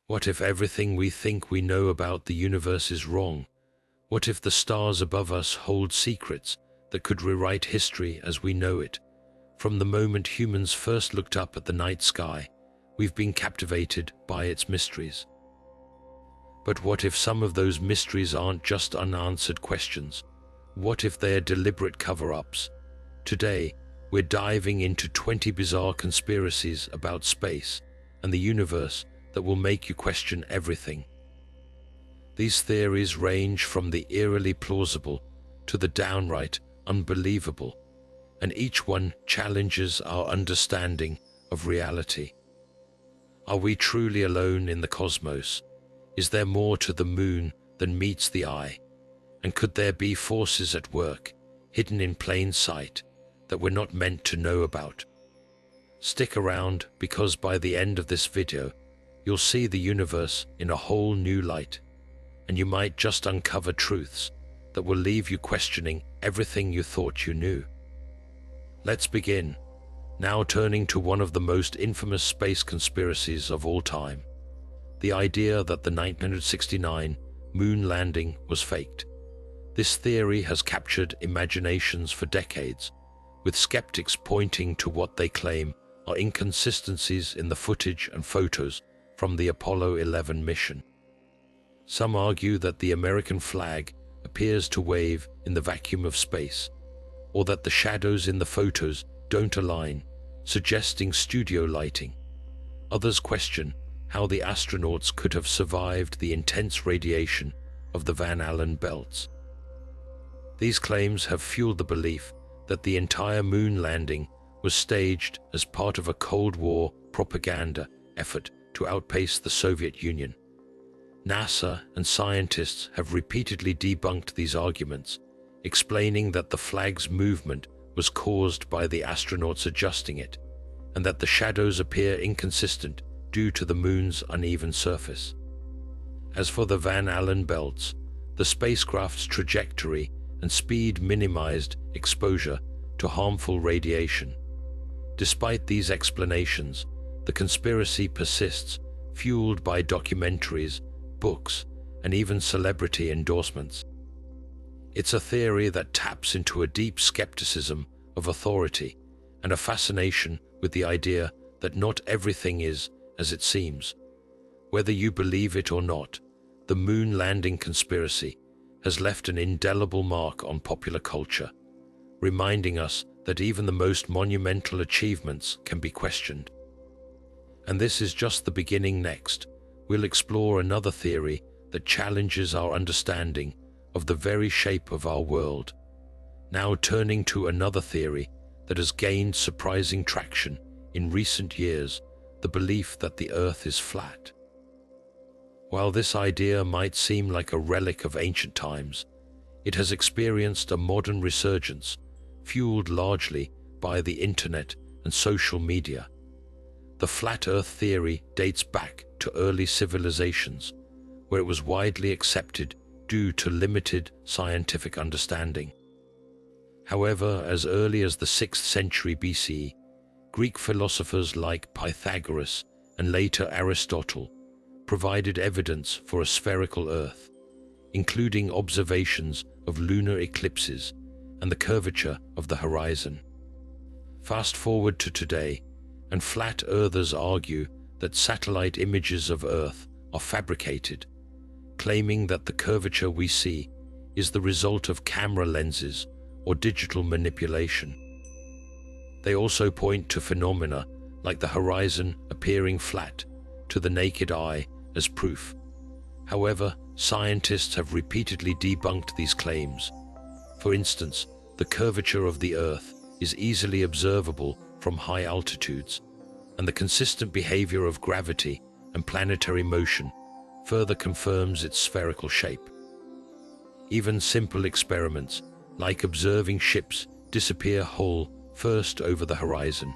What if everything we think we know about the universe is wrong? What if the stars above us hold secrets that could rewrite history as we know it? From the moment humans first looked up at the night sky, we've been captivated by its mysteries. But what if some of those mysteries aren't just unanswered questions? What if they're deliberate cover-ups? Today, we're diving into 20 bizarre conspiracies about space and the universe that will make you question everything. These theories range from the eerily plausible to the downright unbelievable, and each one challenges our understanding of reality. Are we truly alone in the cosmos? Is there more to the moon than meets the eye? And could there be forces at work, hidden in plain sight, that we're not meant to know about? Stick around, because by the end of this video, you'll see the universe in a whole new light, and you might just uncover truths that will leave you questioning everything you thought you knew. Let's begin, now turning to one of the most infamous space conspiracies of all time, the idea that the 1969 moon landing was faked. This theory has captured imaginations for decades, with skeptics pointing to what they claim are inconsistencies in the footage and photos from the Apollo 11 mission. Some argue that the American flag appears to wave in the vacuum of space, or that the shadows in the photos don't align, suggesting studio lighting. Others question how the astronauts could have survived the intense radiation of the Van Allen belts. These claims have fueled the belief that the entire moon landing was staged as part of a Cold War propaganda effort to outpace the Soviet Union. NASA and scientists have repeatedly debunked these arguments, explaining that the flag's movement was caused by the astronauts adjusting it, and that the shadows appear inconsistent due to the moon's uneven surface. As for the Van Allen belts, the spacecraft's trajectory and speed minimized exposure to harmful radiation. Despite these explanations, the conspiracy persists, fueled by documentaries, books, and even celebrity endorsements. It's a theory that taps into a deep skepticism of authority and a fascination with the idea that not everything is as it seems. Whether you believe it or not, the moon landing conspiracy has left an indelible mark on popular culture, reminding us that even the most monumental achievements can be questioned. And this is just the beginning. Next, we'll explore another theory that challenges our understanding of the very shape of our world. Now turning to another theory that has gained surprising traction in recent years, the belief that the Earth is flat. While this idea might seem like a relic of ancient times, it has experienced a modern resurgence, fueled largely by the internet and social media. The flat Earth theory dates back to early civilizations, where it was widely accepted due to limited scientific understanding. However, as early as the 6th century BCE, Greek philosophers like Pythagoras and later Aristotle provided evidence for a spherical Earth, including observations of lunar eclipses and the curvature of the horizon. Fast forward to today, and flat earthers argue that satellite images of Earth are fabricated, claiming that the curvature we see is the result of camera lenses or digital manipulation. They also point to phenomena like the horizon appearing flat to the naked eye as proof. However, scientists have repeatedly debunked these claims. For instance, the curvature of the Earth is easily observable from high altitudes, and the consistent behavior of gravity and planetary motion further confirms its spherical shape. Even simple experiments, like observing ships disappear whole first over the horizon,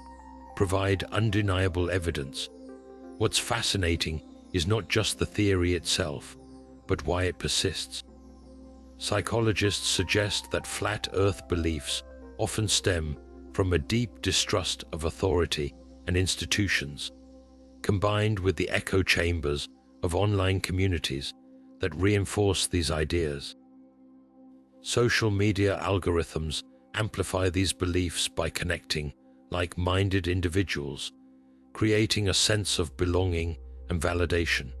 provide undeniable evidence. What's fascinating is not just the theory itself, but why it persists. Psychologists suggest that flat Earth beliefs often stem from a deep distrust of authority and institutions, combined with the echo chambers of online communities that reinforce these ideas. Social media algorithms amplify these beliefs by connecting like-minded individuals, creating a sense of belonging and validation.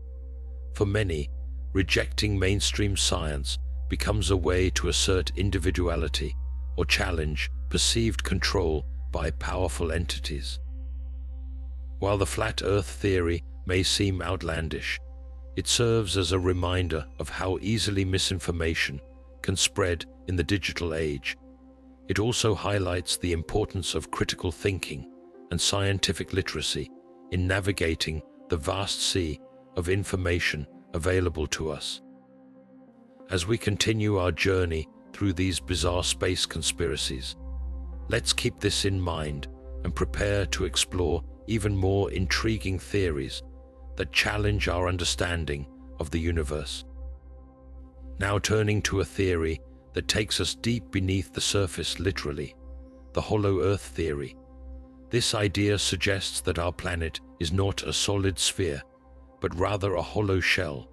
For many, rejecting mainstream science becomes a way to assert individuality or challenge perceived control by powerful entities. While the flat Earth theory may seem outlandish, it serves as a reminder of how easily misinformation can spread in the digital age. It also highlights the importance of critical thinking and scientific literacy in navigating the vast sea of information available to us. As we continue our journey through these bizarre space conspiracies, let's keep this in mind and prepare to explore even more intriguing theories that challenge our understanding of the universe. Now turning to a theory that takes us deep beneath the surface literally, the hollow Earth theory. This idea suggests that our planet is not a solid sphere, but rather a hollow shell,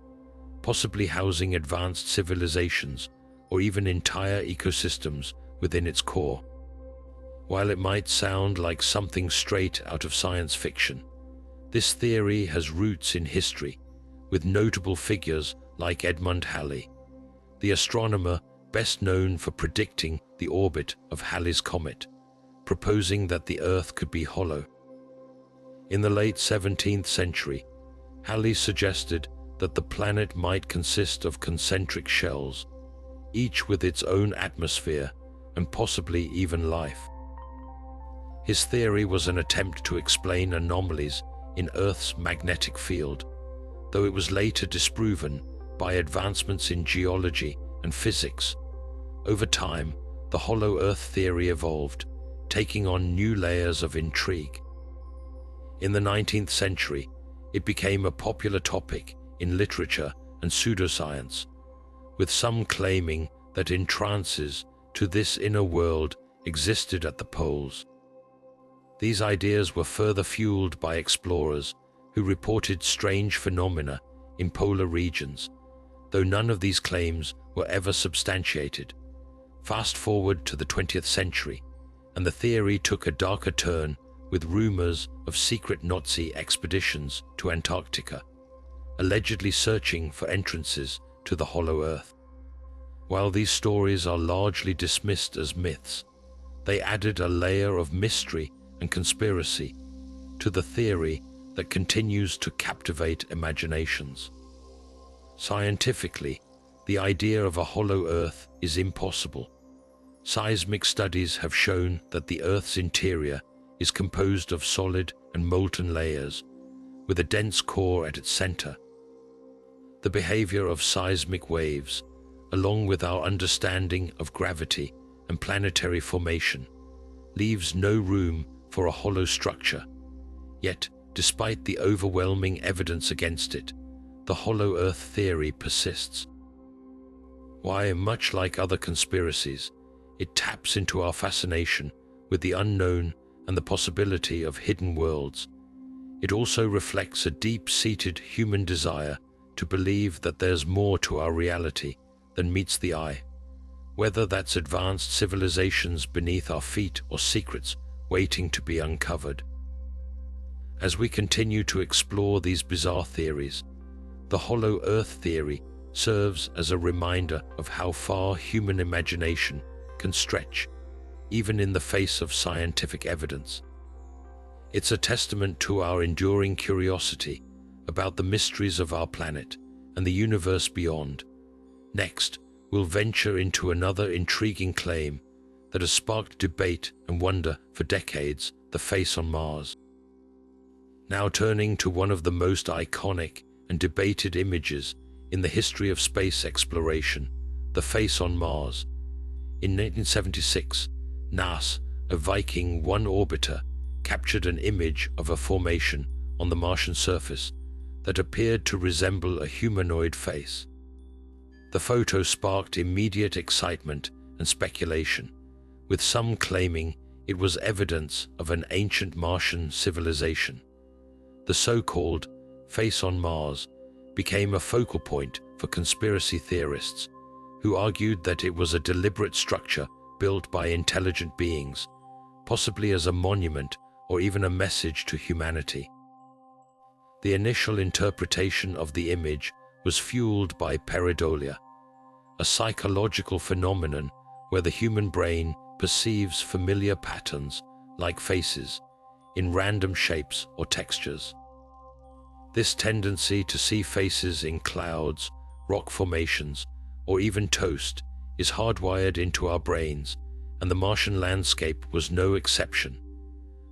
possibly housing advanced civilizations or even entire ecosystems within its core. While it might sound like something straight out of science fiction, this theory has roots in history, with notable figures like Edmund Halley, the astronomer best known for predicting the orbit of Halley's Comet, proposing that the Earth could be hollow. In the late 17th century, Halley suggested that the planet might consist of concentric shells, each with its own atmosphere and possibly even life. His theory was an attempt to explain anomalies in Earth's magnetic field, though it was later disproven by advancements in geology and physics. Over time, the hollow Earth theory evolved, taking on new layers of intrigue. In the 19th century, it became a popular topic in literature and pseudoscience, with some claiming that entrances to this inner world existed at the poles. These ideas were further fueled by explorers who reported strange phenomena in polar regions, though none of these claims were ever substantiated. Fast forward to the 20th century, and the theory took a darker turn with rumors of secret Nazi expeditions to Antarctica, allegedly searching for entrances to the hollow Earth. While these stories are largely dismissed as myths, they added a layer of mystery and conspiracy to the theory that continues to captivate imaginations. Scientifically, the idea of a hollow Earth is impossible. Seismic studies have shown that the Earth's interior is composed of solid and molten layers, with a dense core at its center. The behavior of seismic waves, along with our understanding of gravity and planetary formation, leaves no room for a hollow structure. Yet, despite the overwhelming evidence against it, the hollow Earth theory persists. Why, much like other conspiracies, it taps into our fascination with the unknown and the possibility of hidden worlds. It also reflects a deep-seated human desire to believe that there's more to our reality than meets the eye, whether that's advanced civilizations beneath our feet or secrets waiting to be uncovered. As we continue to explore these bizarre theories, the hollow Earth theory serves as a reminder of how far human imagination can stretch, even in the face of scientific evidence. It's a testament to our enduring curiosity about the mysteries of our planet and the universe beyond. Next, we'll venture into another intriguing claim that has sparked debate and wonder for decades: the face on Mars. Now turning to one of the most iconic and debated images in the history of space exploration, the face on Mars. In 1976, NASA, a Viking 1 orbiter, captured an image of a formation on the Martian surface that appeared to resemble a humanoid face. The photo sparked immediate excitement and speculation, with some claiming it was evidence of an ancient Martian civilization. The so-called face on Mars became a focal point for conspiracy theorists, who argued that it was a deliberate structure built by intelligent beings, possibly as a monument or even a message to humanity. The initial interpretation of the image was fueled by pareidolia, a psychological phenomenon where the human brain perceives familiar patterns, like faces, in random shapes or textures. This tendency to see faces in clouds, rock formations, or even toast is hardwired into our brains, and the Martian landscape was no exception.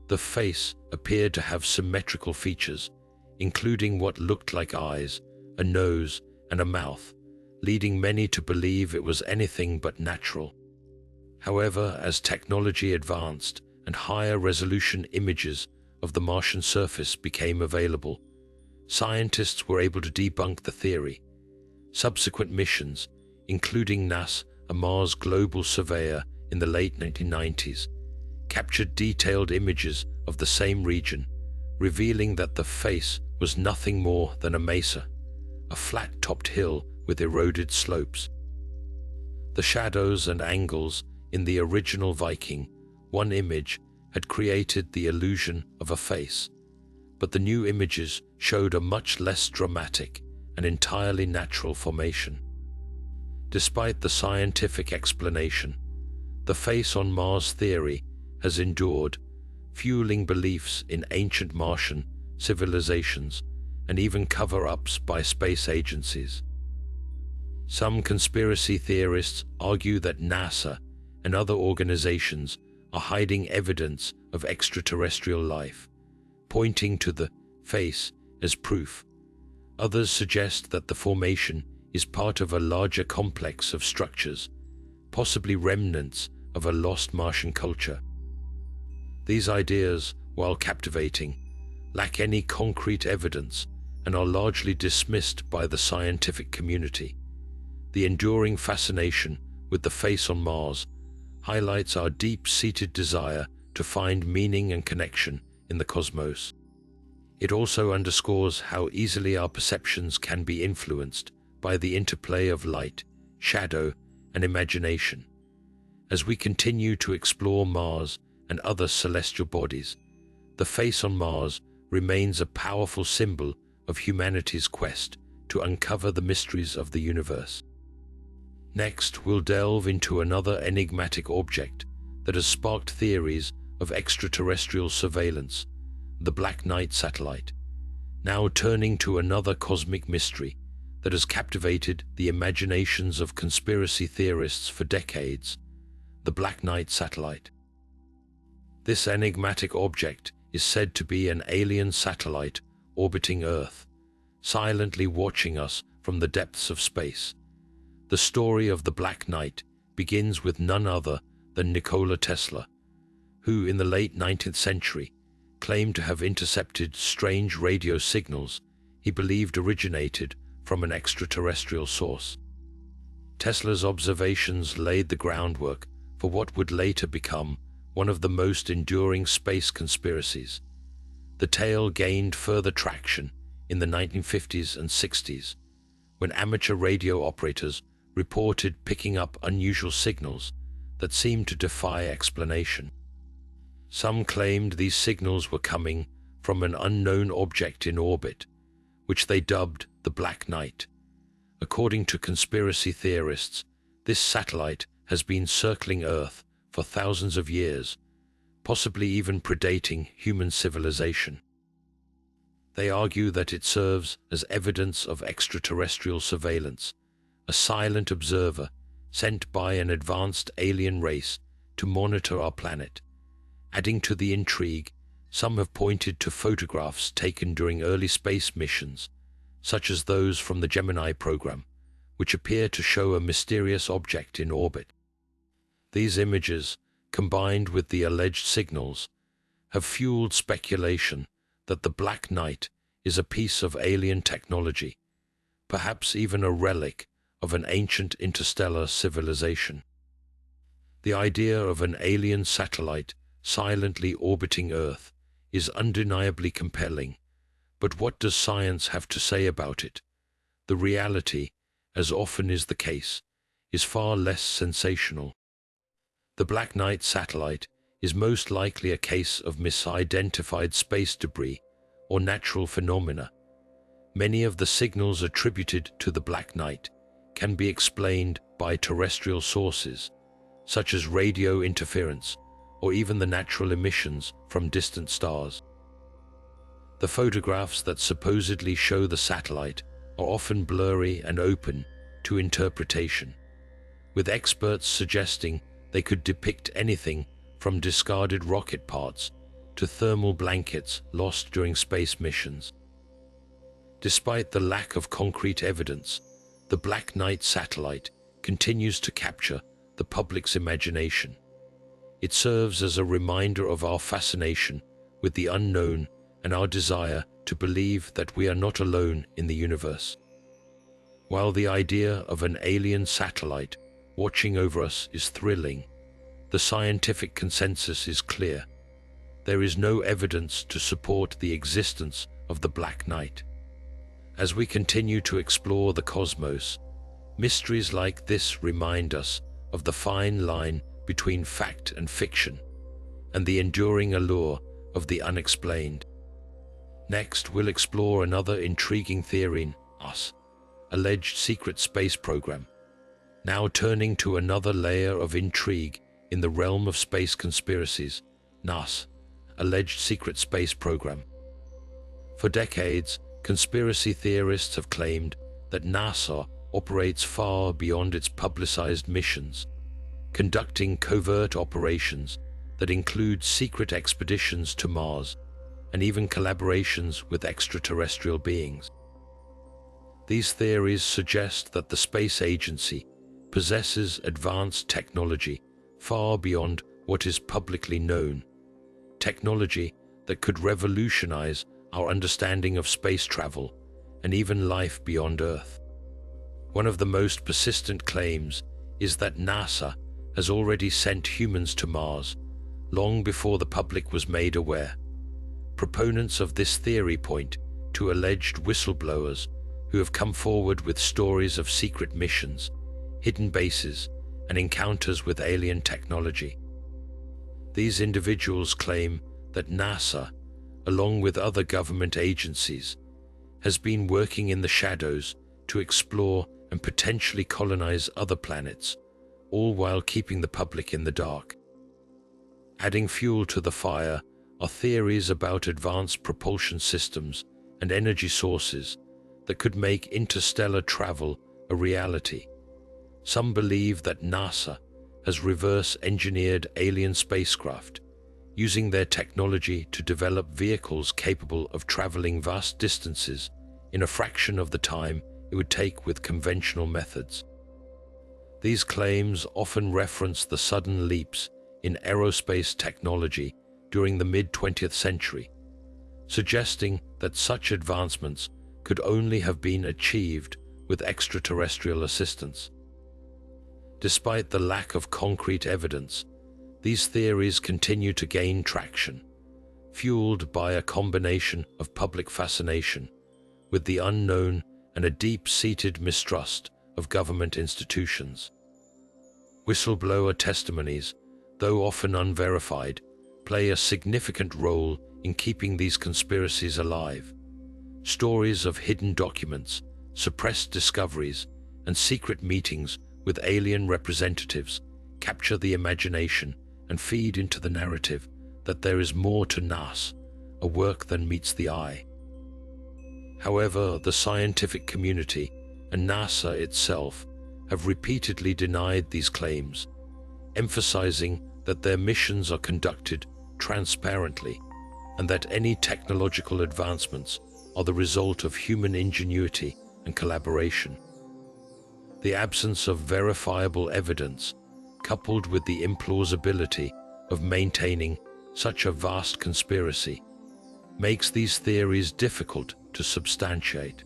The face appeared to have symmetrical features, including what looked like eyes, a nose, and a mouth, leading many to believe it was anything but natural. However, as technology advanced and higher resolution images of the Martian surface became available, scientists were able to debunk the theory. Subsequent missions, including NASA, a Mars Global Surveyor in the late 1990s, captured detailed images of the same region, revealing that the face was nothing more than a mesa, a flat-topped hill with eroded slopes. The shadows and angles in the original Viking 1 image had created the illusion of a face, but the new images showed a much less dramatic and entirely natural formation. Despite the scientific explanation, the face on Mars theory has endured, fueling beliefs in ancient Martian civilizations and even cover-ups by space agencies. Some conspiracy theorists argue that NASA and other organizations are hiding evidence of extraterrestrial life, pointing to the face as proof. Others suggest that the formation is part of a larger complex of structures, possibly remnants of a lost Martian culture. These ideas, while captivating, lack any concrete evidence and are largely dismissed by the scientific community. The enduring fascination with the face on Mars highlights our deep-seated desire to find meaning and connection in the cosmos. It also underscores how easily our perceptions can be influenced by the interplay of light, shadow, and imagination. As we continue to explore Mars and other celestial bodies, the face on Mars remains a powerful symbol of humanity's quest to uncover the mysteries of the universe. Next, we'll delve into another enigmatic object that has sparked theories of extraterrestrial surveillance, the Black Knight satellite. Now turning to another cosmic mystery that has captivated the imaginations of conspiracy theorists for decades, the Black Knight satellite. This enigmatic object is said to be an alien satellite orbiting Earth, silently watching us from the depths of space. The story of the Black Knight begins with none other than Nikola Tesla, who in the late 19th century claimed to have intercepted strange radio signals he believed originated from an extraterrestrial source. Tesla's observations laid the groundwork for what would later become one of the most enduring space conspiracies. The tale gained further traction in the 1950s and 60s, when amateur radio operators reported picking up unusual signals that seemed to defy explanation. Some claimed these signals were coming from an unknown object in orbit, which they dubbed the Black Knight. According to conspiracy theorists, this satellite has been circling Earth for thousands of years, possibly even predating human civilization. They argue that it serves as evidence of extraterrestrial surveillance, a silent observer sent by an advanced alien race to monitor our planet. Adding to the intrigue, some have pointed to photographs taken during early space missions, such as those from the Gemini program, which appear to show a mysterious object in orbit. These images, combined with the alleged signals, have fueled speculation that the Black Knight is a piece of alien technology, perhaps even a relic of an ancient interstellar civilization. The idea of an alien satellite silently orbiting Earth is undeniably compelling, but what does science have to say about it? the reality, as often is the case, is far less sensational. The Black Knight satellite is most likely a case of misidentified space debris or natural phenomena. Many of the signals attributed to the Black Knight can be explained by terrestrial sources, such as radio interference or even the natural emissions from distant stars. The photographs that supposedly show the satellite are often blurry and open to interpretation, with experts suggesting they could depict anything from discarded rocket parts to thermal blankets lost during space missions. Despite the lack of concrete evidence, the Black Knight satellite continues to capture the public's imagination. It serves as a reminder of our fascination with the unknown and our desire to believe that we are not alone in the universe. While the idea of an alien satellite watching over us is thrilling, the scientific consensus is clear. There is no evidence to support the existence of the Black Knight. As we continue to explore the cosmos, mysteries like this remind us of the fine line between fact and fiction, and the enduring allure of the unexplained. Next, we'll explore another intriguing theory, NASA's alleged secret space program. Now turning to another layer of intrigue in the realm of space conspiracies, NASA's alleged secret space program. For decades, conspiracy theorists have claimed that NASA operates far beyond its publicized missions, conducting covert operations that include secret expeditions to Mars and even collaborations with extraterrestrial beings. These theories suggest that the space agency possesses advanced technology far beyond what is publicly known, technology that could revolutionize our understanding of space travel and even life beyond Earth. One of the most persistent claims is that NASA has already sent humans to Mars long before the public was made aware. Proponents of this theory point to alleged whistleblowers who have come forward with stories of secret missions, hidden bases, and encounters with alien technology. These individuals claim that NASA, along with other government agencies, has been working in the shadows to explore and potentially colonize other planets, all while keeping the public in the dark. Adding fuel to the fire are theories about advanced propulsion systems and energy sources that could make interstellar travel a reality. Some believe that NASA has reverse-engineered alien spacecraft, using their technology to develop vehicles capable of traveling vast distances in a fraction of the time it would take with conventional methods. These claims often reference the sudden leaps in aerospace technology during the mid-20th century, suggesting that such advancements could only have been achieved with extraterrestrial assistance. Despite the lack of concrete evidence, these theories continue to gain traction, fueled by a combination of public fascination with the unknown and a deep-seated mistrust of government institutions. Whistleblower testimonies, though often unverified, play a significant role in keeping these conspiracies alive. Stories of hidden documents, suppressed discoveries, and secret meetings with alien representatives capture the imagination and feed into the narrative that there is more to NASA, a work than meets the eye. However, the scientific community and NASA itself have repeatedly denied these claims, emphasizing that their missions are conducted transparently and that any technological advancements are the result of human ingenuity and collaboration. The absence of verifiable evidence, coupled with the implausibility of maintaining such a vast conspiracy, makes these theories difficult to substantiate.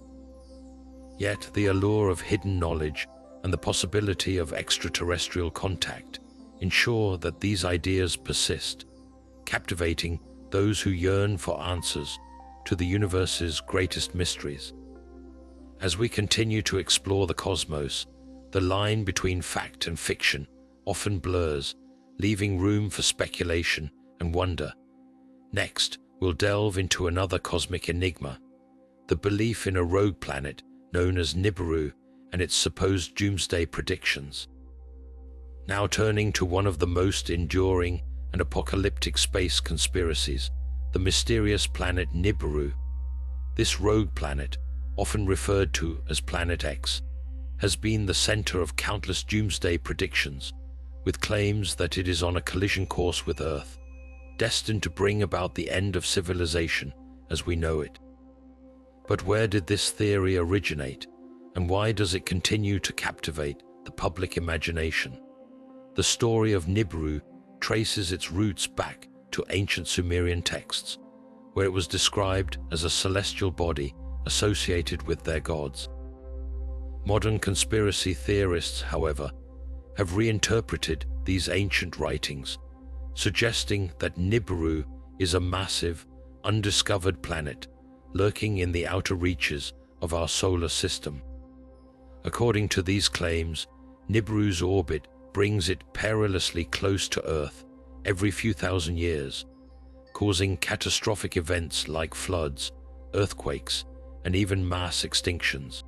Yet the allure of hidden knowledge and the possibility of extraterrestrial contact ensure that these ideas persist, captivating those who yearn for answers to the universe's greatest mysteries. As we continue to explore the cosmos, the line between fact and fiction often blurs, leaving room for speculation and wonder. Next, we'll delve into another cosmic enigma, the belief in a rogue planet known as Nibiru and its supposed doomsday predictions. Now turning to one of the most enduring and apocalyptic space conspiracies, the mysterious planet Nibiru. This rogue planet, often referred to as Planet X, has been the center of countless doomsday predictions, with claims that it is on a collision course with Earth, destined to bring about the end of civilization as we know it. But where did this theory originate, and why does it continue to captivate the public imagination? The story of Nibiru traces its roots back to ancient Sumerian texts, where it was described as a celestial body associated with their gods. Modern conspiracy theorists, however, have reinterpreted these ancient writings, suggesting that Nibiru is a massive, undiscovered planet lurking in the outer reaches of our solar system. According to these claims, Nibiru's orbit brings it perilously close to Earth every few thousand years, causing catastrophic events like floods, earthquakes, and even mass extinctions.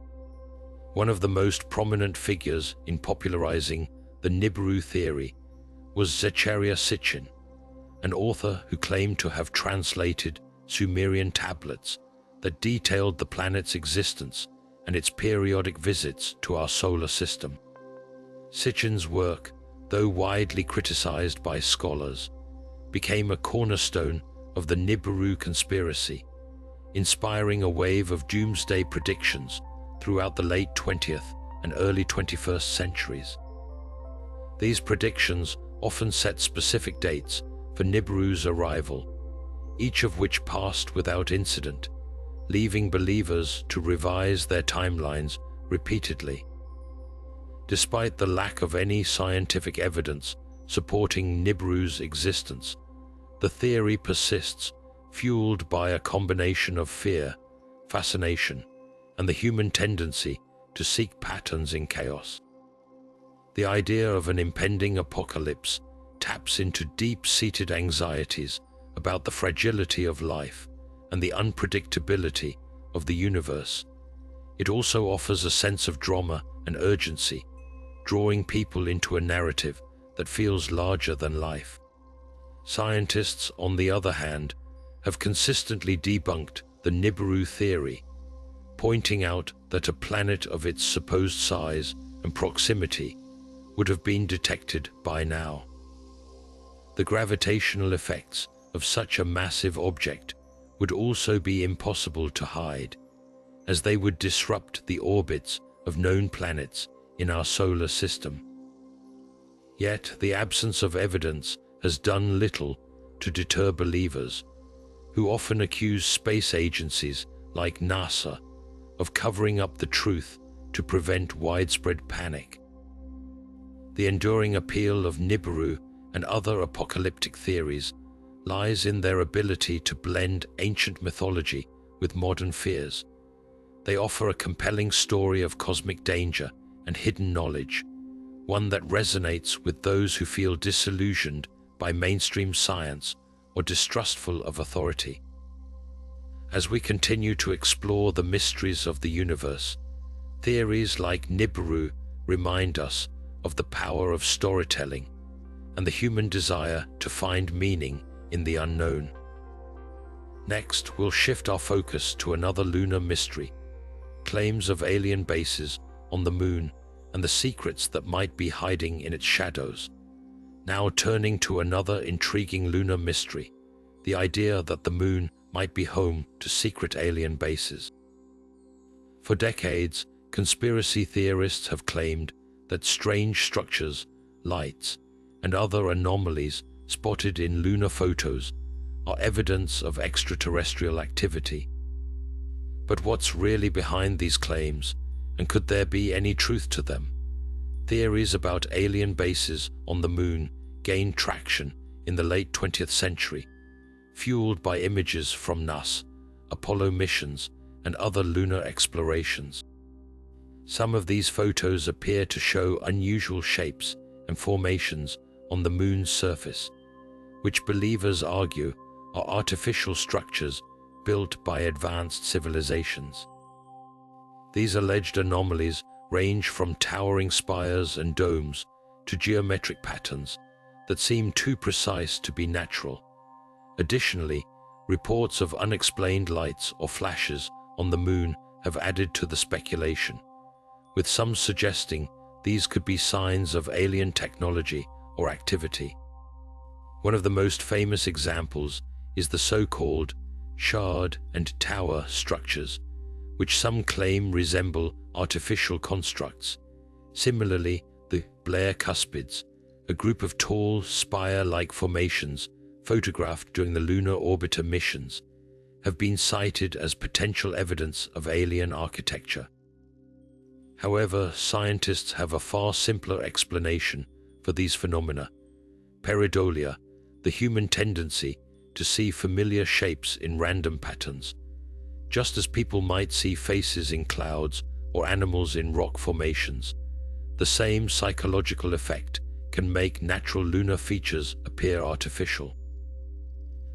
One of the most prominent figures in popularizing the Nibiru theory was Zecharia Sitchin, an author who claimed to have translated Sumerian tablets that detailed the planet's existence and its periodic visits to our solar system. Sitchin's work, though widely criticized by scholars, became a cornerstone of the Nibiru conspiracy, inspiring a wave of doomsday predictions throughout the late 20th and early 21st centuries. These predictions often set specific dates for Nibiru's arrival, each of which passed without incident, leaving believers to revise their timelines repeatedly. Despite the lack of any scientific evidence supporting Nibiru's existence, the theory persists, fueled by a combination of fear, fascination, and the human tendency to seek patterns in chaos. The idea of an impending apocalypse taps into deep-seated anxieties about the fragility of life and the unpredictability of the universe. It also offers a sense of drama and urgency, drawing people into a narrative that feels larger than life. Scientists, on the other hand, have consistently debunked the Nibiru theory, pointing out that a planet of its supposed size and proximity would have been detected by now. The gravitational effects of such a massive object would also be impossible to hide, as they would disrupt the orbits of known planets in our solar system. Yet the absence of evidence has done little to deter believers, who often accuse space agencies like NASA of covering up the truth to prevent widespread panic. The enduring appeal of Nibiru and other apocalyptic theories lies in their ability to blend ancient mythology with modern fears. They offer a compelling story of cosmic danger and hidden knowledge, one that resonates with those who feel disillusioned by mainstream science or distrustful of authority. As we continue to explore the mysteries of the universe, theories like Nibiru remind us of the power of storytelling and the human desire to find meaning in the unknown. Next, we'll shift our focus to another lunar mystery, claims of alien bases on the Moon and the secrets that might be hiding in its shadows. Now turning to another intriguing lunar mystery, the idea that the Moon might be home to secret alien bases. For decades, conspiracy theorists have claimed that strange structures, lights, and other anomalies spotted in lunar photos are evidence of extraterrestrial activity. But what's really behind these claims, and could there be any truth to them? Theories about alien bases on the Moon gained traction in the late 20th century, fueled by images from NASA, Apollo missions, and other lunar explorations. Some of these photos appear to show unusual shapes and formations on the moon's surface, which believers argue are artificial structures built by advanced civilizations. These alleged anomalies range from towering spires and domes to geometric patterns that seem too precise to be natural. Additionally, reports of unexplained lights or flashes on the moon have added to the speculation, with some suggesting these could be signs of alien technology or activity. One of the most famous examples is the so-called shard and tower structures, which some claim resemble artificial constructs. Similarly, the Blair cuspids, a group of tall, spire-like formations photographed during the lunar orbiter missions, have been cited as potential evidence of alien architecture. However, scientists have a far simpler explanation for these phenomena: pareidolia, the human tendency to see familiar shapes in random patterns. Just as people might see faces in clouds or animals in rock formations, the same psychological effect can make natural lunar features appear artificial.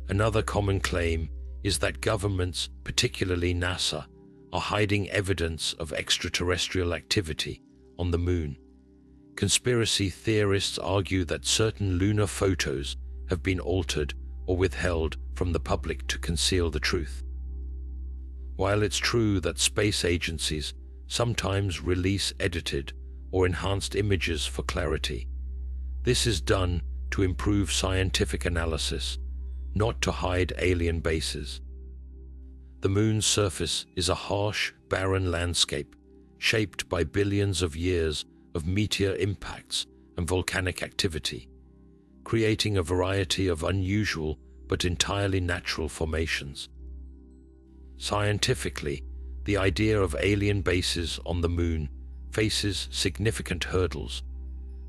Another common claim is that governments, particularly NASA, are hiding evidence of extraterrestrial activity on the moon. Conspiracy theorists argue that certain lunar photos have been altered or withheld from the public to conceal the truth. While it's true that space agencies sometimes release edited or enhanced images for clarity, this is done to improve scientific analysis, not to hide alien bases. The moon's surface is a harsh, barren landscape shaped by billions of years of meteor impacts and volcanic activity, creating a variety of unusual but entirely natural formations. Scientifically, the idea of alien bases on the moon faces significant hurdles.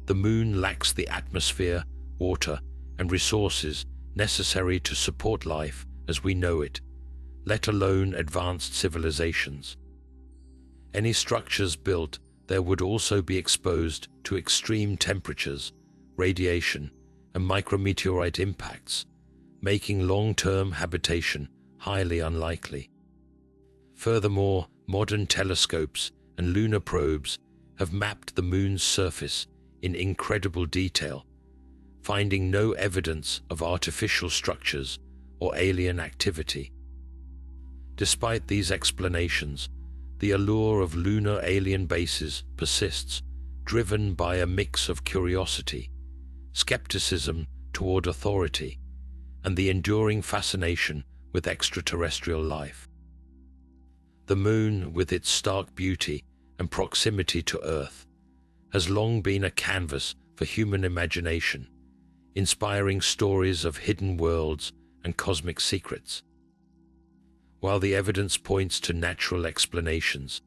The moon lacks the atmosphere, water, and resources necessary to support life as we know it, let alone advanced civilizations. Any structures built there would also be exposed to extreme temperatures, radiation, and micrometeorite impacts, making long-term habitation highly unlikely. Furthermore, modern telescopes and lunar probes have mapped the moon's surface in incredible detail, finding no evidence of artificial structures or alien activity. Despite these explanations, the allure of lunar alien bases persists, driven by a mix of curiosity, skepticism toward authority, and the enduring fascination with extraterrestrial life. The moon, with its stark beauty and proximity to Earth, has long been a canvas for human imagination, inspiring stories of hidden worlds and cosmic secrets. While the evidence points to natural explanations,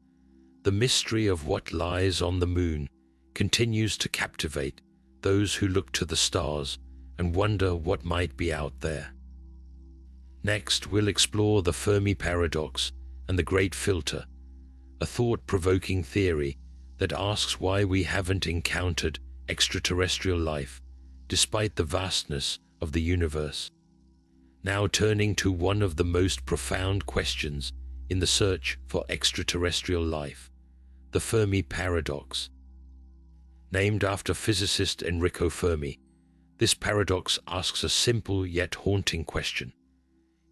the mystery of what lies on the moon continues to captivate those who look to the stars and wonder what might be out there. Next, we'll explore the Fermi paradox and the Great Filter, a thought-provoking theory that asks why we haven't encountered extraterrestrial life despite the vastness of the universe. Now turning to one of the most profound questions in the search for extraterrestrial life, the Fermi paradox. Named after physicist Enrico Fermi, this paradox asks a simple yet haunting question.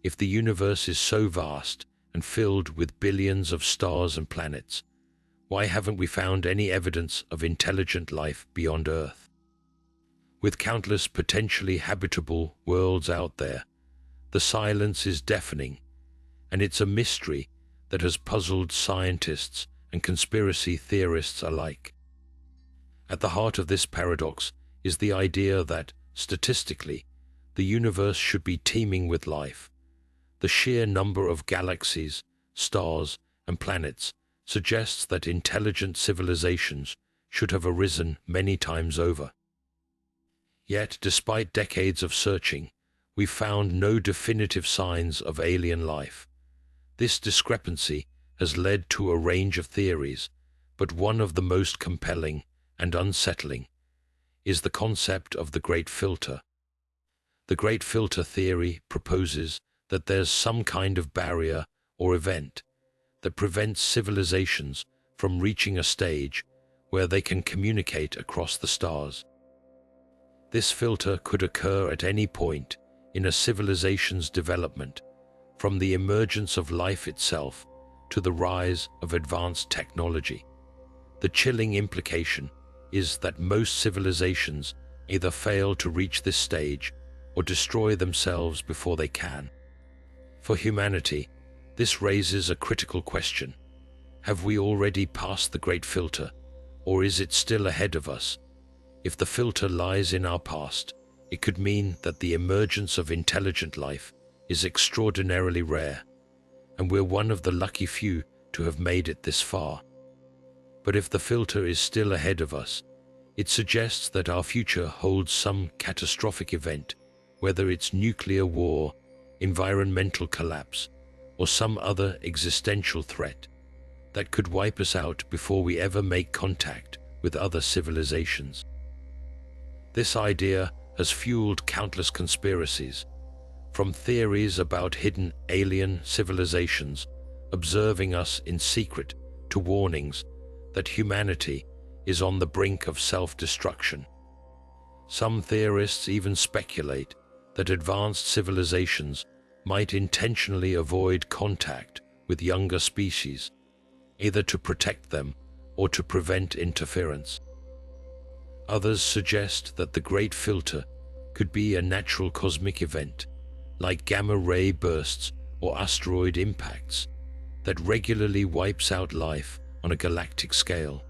If the universe is so vast and filled with billions of stars and planets, why haven't we found any evidence of intelligent life beyond Earth? With countless potentially habitable worlds out there, the silence is deafening, and it's a mystery that has puzzled scientists and conspiracy theorists alike. At the heart of this paradox is the idea that, statistically, the universe should be teeming with life. The sheer number of galaxies, stars, and planets suggests that intelligent civilizations should have arisen many times over. Yet, despite decades of searching, we found no definitive signs of alien life. This discrepancy has led to a range of theories, but one of the most compelling and unsettling is the concept of the Great Filter. The Great Filter theory proposes that there's some kind of barrier or event that prevents civilizations from reaching a stage where they can communicate across the stars. This filter could occur at any point in a civilization's development, from the emergence of life itself to the rise of advanced technology. The chilling implication is that most civilizations either fail to reach this stage or destroy themselves before they can. For humanity, this raises a critical question. Have we already passed the Great Filter, or is it still ahead of us? If the filter lies in our past, it could mean that the emergence of intelligent life is extraordinarily rare, and we're one of the lucky few to have made it this far. But if the filter is still ahead of us, it suggests that our future holds some catastrophic event, whether it's nuclear war, environmental collapse, or some other existential threat that could wipe us out before we ever make contact with other civilizations. This idea has fueled countless conspiracies, from theories about hidden alien civilizations observing us in secret to warnings that humanity is on the brink of self-destruction. Some theorists even speculate that advanced civilizations might intentionally avoid contact with younger species, either to protect them or to prevent interference. Others suggest that the Great Filter could be a natural cosmic event, like gamma-ray bursts or asteroid impacts, that regularly wipes out life on a galactic scale.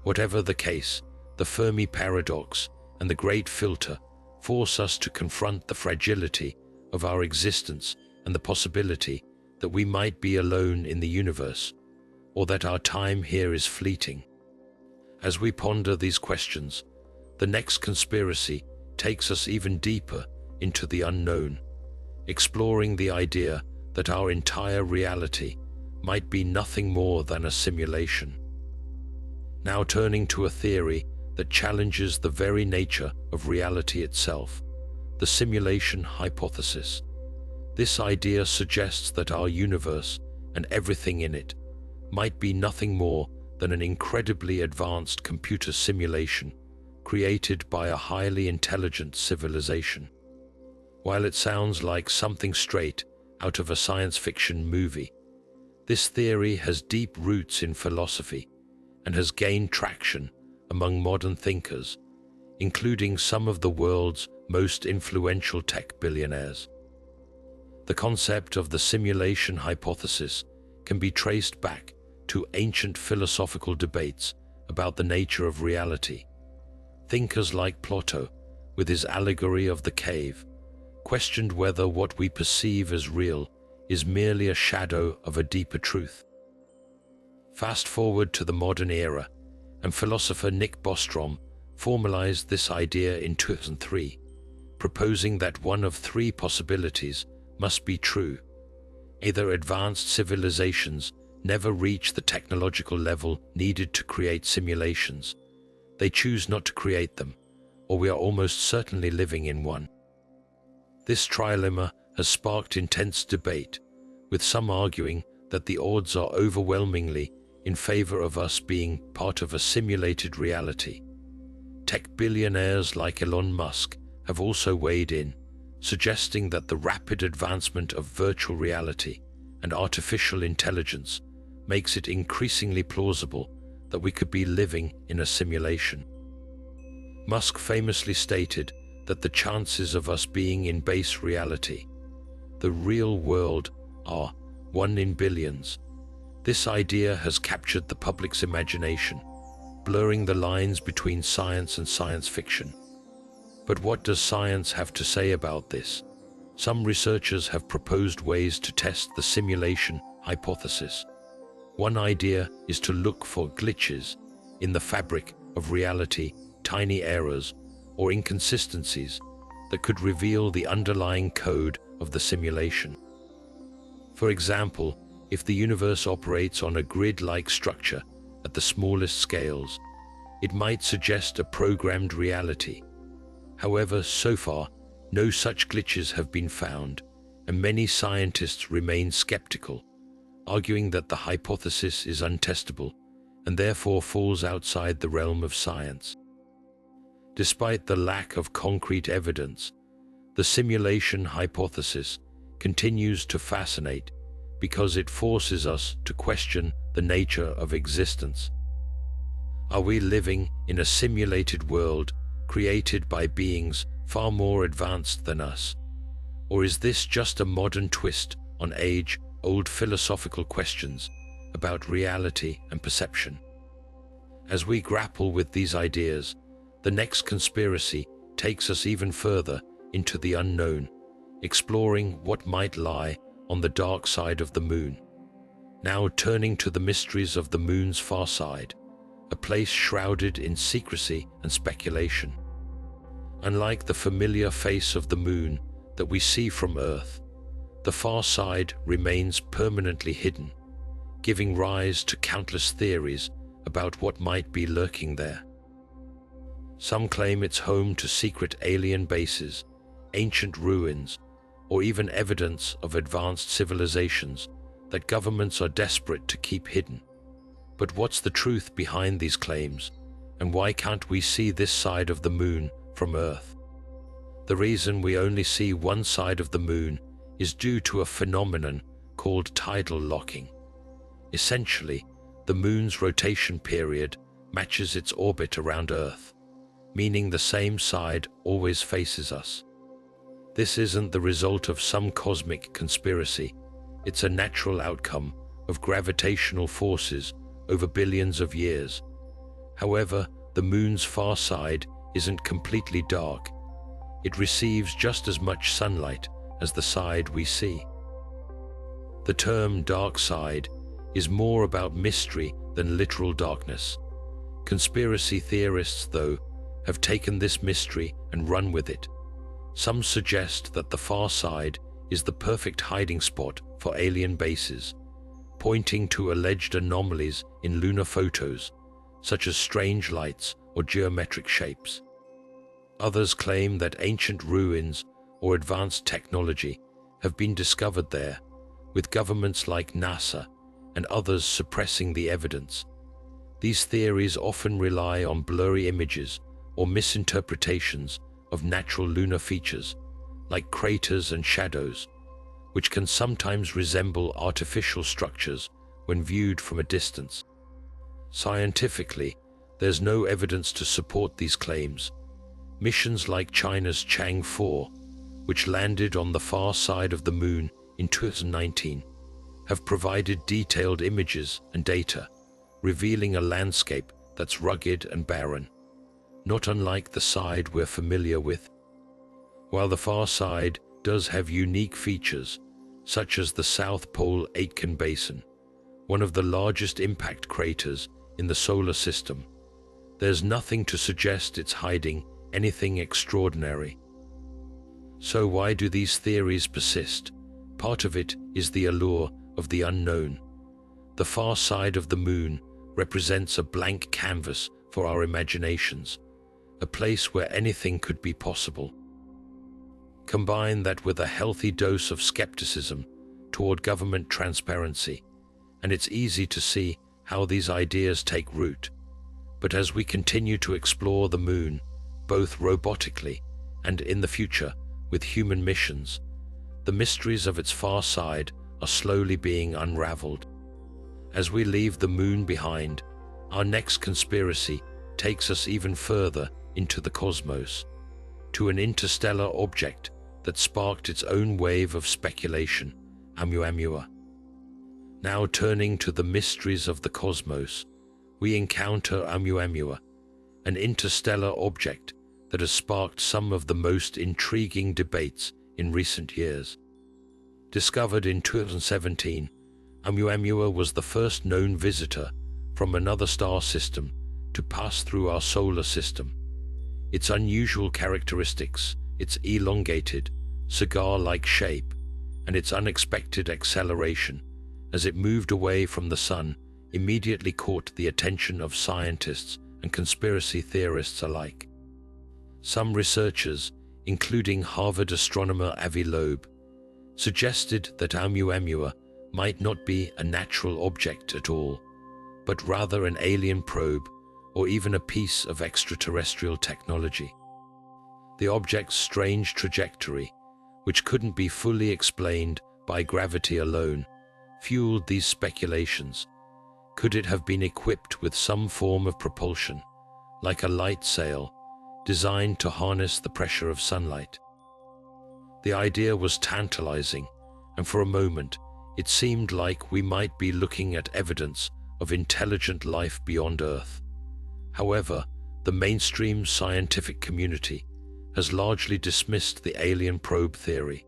Whatever the case, the Fermi paradox and the Great Filter force us to confront the fragility of our existence and the possibility that we might be alone in the universe, or that our time here is fleeting. As we ponder these questions, the next conspiracy takes us even deeper into the unknown, exploring the idea that our entire reality might be nothing more than a simulation. Now turning to a theory that challenges the very nature of reality itself, the simulation hypothesis. This idea suggests that our universe and everything in it might be nothing more than an incredibly advanced computer simulation created by a highly intelligent civilization. While it sounds like something straight out of a science fiction movie, this theory has deep roots in philosophy and has gained traction among modern thinkers, including some of the world's most influential tech billionaires. The concept of the simulation hypothesis can be traced back to ancient philosophical debates about the nature of reality. Thinkers like Plato, with his allegory of the cave, questioned whether what we perceive as real is merely a shadow of a deeper truth. Fast forward to the modern era, and philosopher Nick Bostrom formalized this idea in 2003, proposing that one of three possibilities must be true. Either advanced civilizations never reach the technological level needed to create simulations, they choose not to create them, or we are almost certainly living in one. This trilemma has sparked intense debate, with some arguing that the odds are overwhelmingly in favor of us being part of a simulated reality. Tech billionaires like Elon Musk have also weighed in, suggesting that the rapid advancement of virtual reality and artificial intelligence makes it increasingly plausible that we could be living in a simulation. Musk famously stated that the chances of us being in base reality, the real world, are 1 in billions. This idea has captured the public's imagination, blurring the lines between science and science fiction. But what does science have to say about this? Some researchers have proposed ways to test the simulation hypothesis. One idea is to look for glitches in the fabric of reality, tiny errors or inconsistencies that could reveal the underlying code of the simulation. For example, if the universe operates on a grid-like structure, at the smallest scales. It might suggest a programmed reality. However, so far, no such glitches have been found, and many scientists remain skeptical, arguing that the hypothesis is untestable and therefore falls outside the realm of science. Despite the lack of concrete evidence, the simulation hypothesis continues to fascinate because it forces us to question the nature of existence. Are we living in a simulated world created by beings far more advanced than us? Or is this just a modern twist on age-old philosophical questions about reality and perception? As we grapple with these ideas, the next conspiracy takes us even further into the unknown, exploring what might lie on the dark side of the moon. Now turning to the mysteries of the moon's far side, a place shrouded in secrecy and speculation. Unlike the familiar face of the moon that we see from Earth, the far side remains permanently hidden, giving rise to countless theories about what might be lurking there. Some claim it's home to secret alien bases, ancient ruins, or even evidence of advanced civilizations that governments are desperate to keep hidden. But what's the truth behind these claims, and why can't we see this side of the moon from Earth? The reason we only see one side of the moon is due to a phenomenon called tidal locking. Essentially, the moon's rotation period matches its orbit around Earth, meaning the same side always faces us. This isn't the result of some cosmic conspiracy. It's a natural outcome of gravitational forces over billions of years. However, the moon's far side isn't completely dark. It receives just as much sunlight as the side we see. The term dark side is more about mystery than literal darkness. Conspiracy theorists, though, have taken this mystery and run with it. Some suggest that the far side is the perfect hiding spot for alien bases, pointing to alleged anomalies in lunar photos, such as strange lights or geometric shapes. Others claim that ancient ruins or advanced technology have been discovered there, with governments like NASA and others suppressing the evidence. These theories often rely on blurry images or misinterpretations of natural lunar features, like craters and shadows, which can sometimes resemble artificial structures when viewed from a distance. Scientifically, there's no evidence to support these claims. Missions like China's Chang'e 4, which landed on the far side of the moon in 2019, have provided detailed images and data, revealing a landscape that's rugged and barren, not unlike the side we're familiar with. While the far side does have unique features, such as the South Pole Aitken Basin, one of the largest impact craters in the solar system, there's nothing to suggest it's hiding anything extraordinary. So why do these theories persist? Part of it is the allure of the unknown. The far side of the moon represents a blank canvas for our imaginations, a place where anything could be possible. Combine that with a healthy dose of skepticism toward government transparency, and it's easy to see how these ideas take root. But as we continue to explore the moon, both robotically and in the future with human missions, the mysteries of its far side are slowly being unraveled. As we leave the moon behind, our next conspiracy takes us even further into the cosmos, to an interstellar object that sparked its own wave of speculation, Oumuamua. Now turning to the mysteries of the cosmos, we encounter Oumuamua, an interstellar object that has sparked some of the most intriguing debates in recent years. Discovered in 2017, Oumuamua was the first known visitor from another star system to pass through our solar system. Its unusual characteristics, its elongated, cigar-like shape, and its unexpected acceleration as it moved away from the sun immediately caught the attention of scientists and conspiracy theorists alike. Some researchers, including Harvard astronomer Avi Loeb, suggested that Oumuamua might not be a natural object at all, but rather an alien probe or even a piece of extraterrestrial technology. The object's strange trajectory, which couldn't be fully explained by gravity alone, fueled these speculations. Could it have been equipped with some form of propulsion, like a light sail, designed to harness the pressure of sunlight? The idea was tantalizing, and for a moment, it seemed like we might be looking at evidence of intelligent life beyond Earth. However, the mainstream scientific community has largely dismissed the alien probe theory.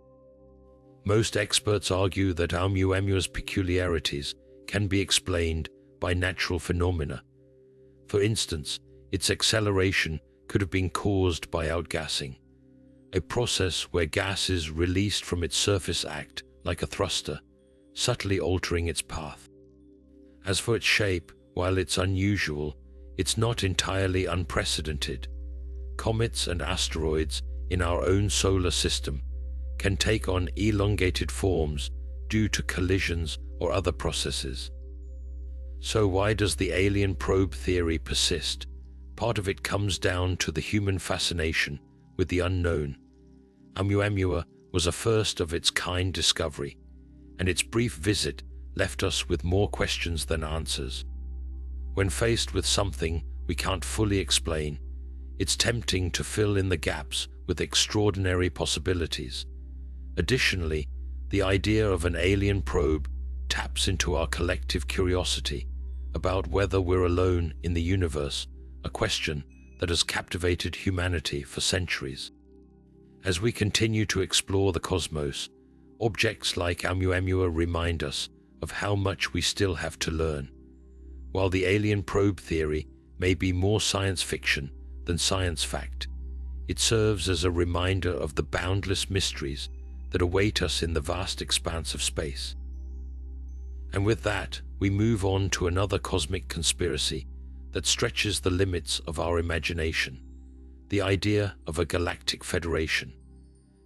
Most experts argue that Oumuamua's peculiarities can be explained by natural phenomena. For instance, its acceleration could have been caused by outgassing, a process where gases released from its surface act like a thruster, subtly altering its path. As for its shape, while it's unusual, it's not entirely unprecedented. Comets and asteroids in our own solar system can take on elongated forms due to collisions or other processes. So why does the alien probe theory persist? Part of it comes down to the human fascination with the unknown. Oumuamua was a first-of-its-kind discovery, and its brief visit left us with more questions than answers. When faced with something we can't fully explain, it's tempting to fill in the gaps with extraordinary possibilities. Additionally, the idea of an alien probe taps into our collective curiosity about whether we're alone in the universe, a question that has captivated humanity for centuries. As we continue to explore the cosmos, objects like Oumuamua remind us of how much we still have to learn. While the alien probe theory may be more science fiction than science fact, it serves as a reminder of the boundless mysteries that await us in the vast expanse of space. And with that, we move on to another cosmic conspiracy that stretches the limits of our imagination, the idea of a galactic federation.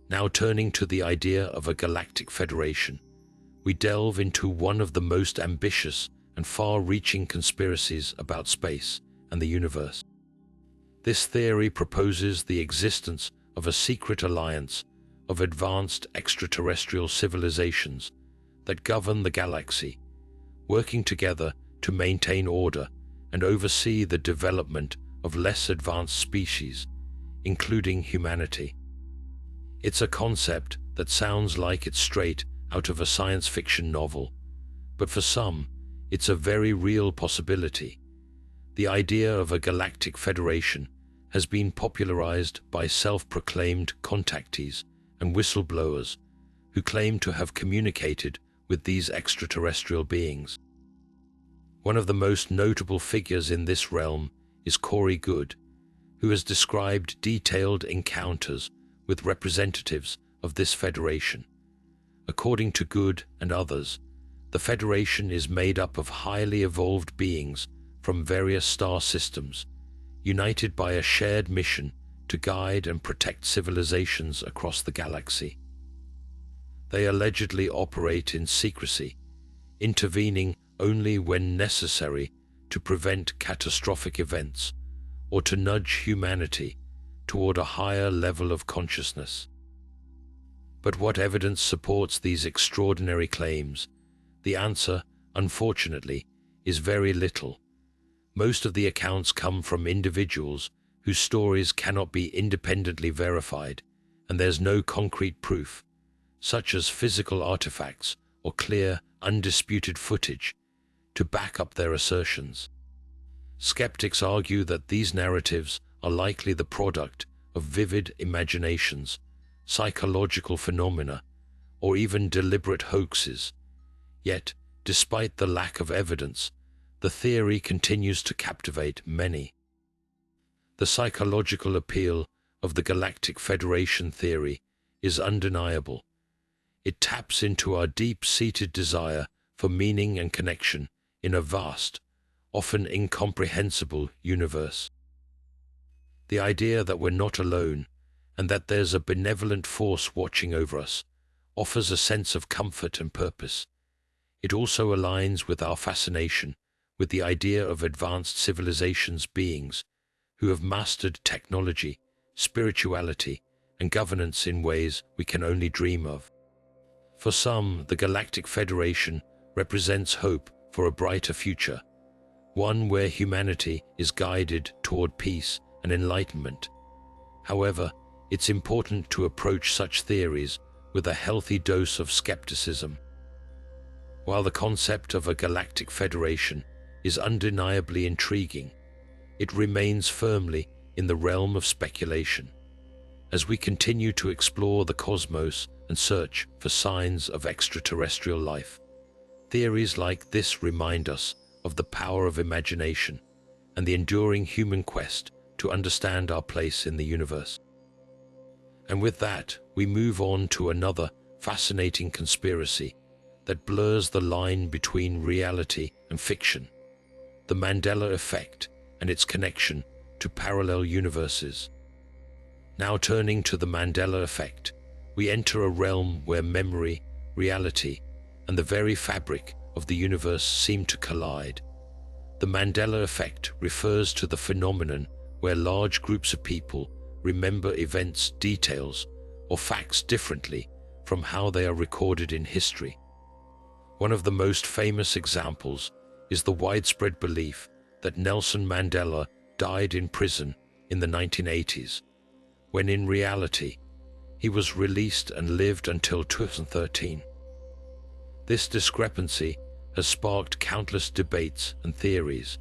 Now turning to the idea of a galactic federation, we delve into one of the most ambitious and far-reaching conspiracies about space and the universe. This theory proposes the existence of a secret alliance of advanced extraterrestrial civilizations that govern the galaxy, working together to maintain order and oversee the development of less advanced species, including humanity. It's a concept that sounds like it's straight out of a science fiction novel, but for some, it's a very real possibility. The idea of a galactic federation has been popularized by self-proclaimed contactees and whistleblowers who claim to have communicated with these extraterrestrial beings. One of the most notable figures in this realm is Corey Goode, who has described detailed encounters with representatives of this federation. According to Goode and others, the federation is made up of highly evolved beings from various star systems, united by a shared mission to guide and protect civilizations across the galaxy. They allegedly operate in secrecy, intervening only when necessary to prevent catastrophic events or to nudge humanity toward a higher level of consciousness. But what evidence supports these extraordinary claims? The answer, unfortunately, is very little. Most of the accounts come from individuals whose stories cannot be independently verified, and there's no concrete proof, such as physical artifacts or clear, undisputed footage, to back up their assertions. Skeptics argue that these narratives are likely the product of vivid imaginations, psychological phenomena, or even deliberate hoaxes. Yet, despite the lack of evidence, the theory continues to captivate many. The psychological appeal of the Galactic Federation theory is undeniable. It taps into our deep-seated desire for meaning and connection in a vast, often incomprehensible universe. The idea that we're not alone and that there's a benevolent force watching over us offers a sense of comfort and purpose. It also aligns with our fascination with the idea of advanced civilizations, beings who have mastered technology, spirituality, and governance in ways we can only dream of. For some, the Galactic Federation represents hope for a brighter future, one where humanity is guided toward peace and enlightenment. However, it's important to approach such theories with a healthy dose of skepticism. While the concept of a Galactic Federation is undeniably intriguing, it remains firmly in the realm of speculation. As we continue to explore the cosmos and search for signs of extraterrestrial life, theories like this remind us of the power of imagination and the enduring human quest to understand our place in the universe. And with that, we move on to another fascinating conspiracy that blurs the line between reality and fiction: the Mandela effect and its connection to parallel universes. Now turning to the Mandela effect, we enter a realm where memory, reality, and the very fabric of the universe seem to collide. The Mandela effect refers to the phenomenon where large groups of people remember events, details, or facts differently from how they are recorded in history. One of the most famous examples is the widespread belief that Nelson Mandela died in prison in the 1980s, when in reality, he was released and lived until 2013. This discrepancy has sparked countless debates and theories,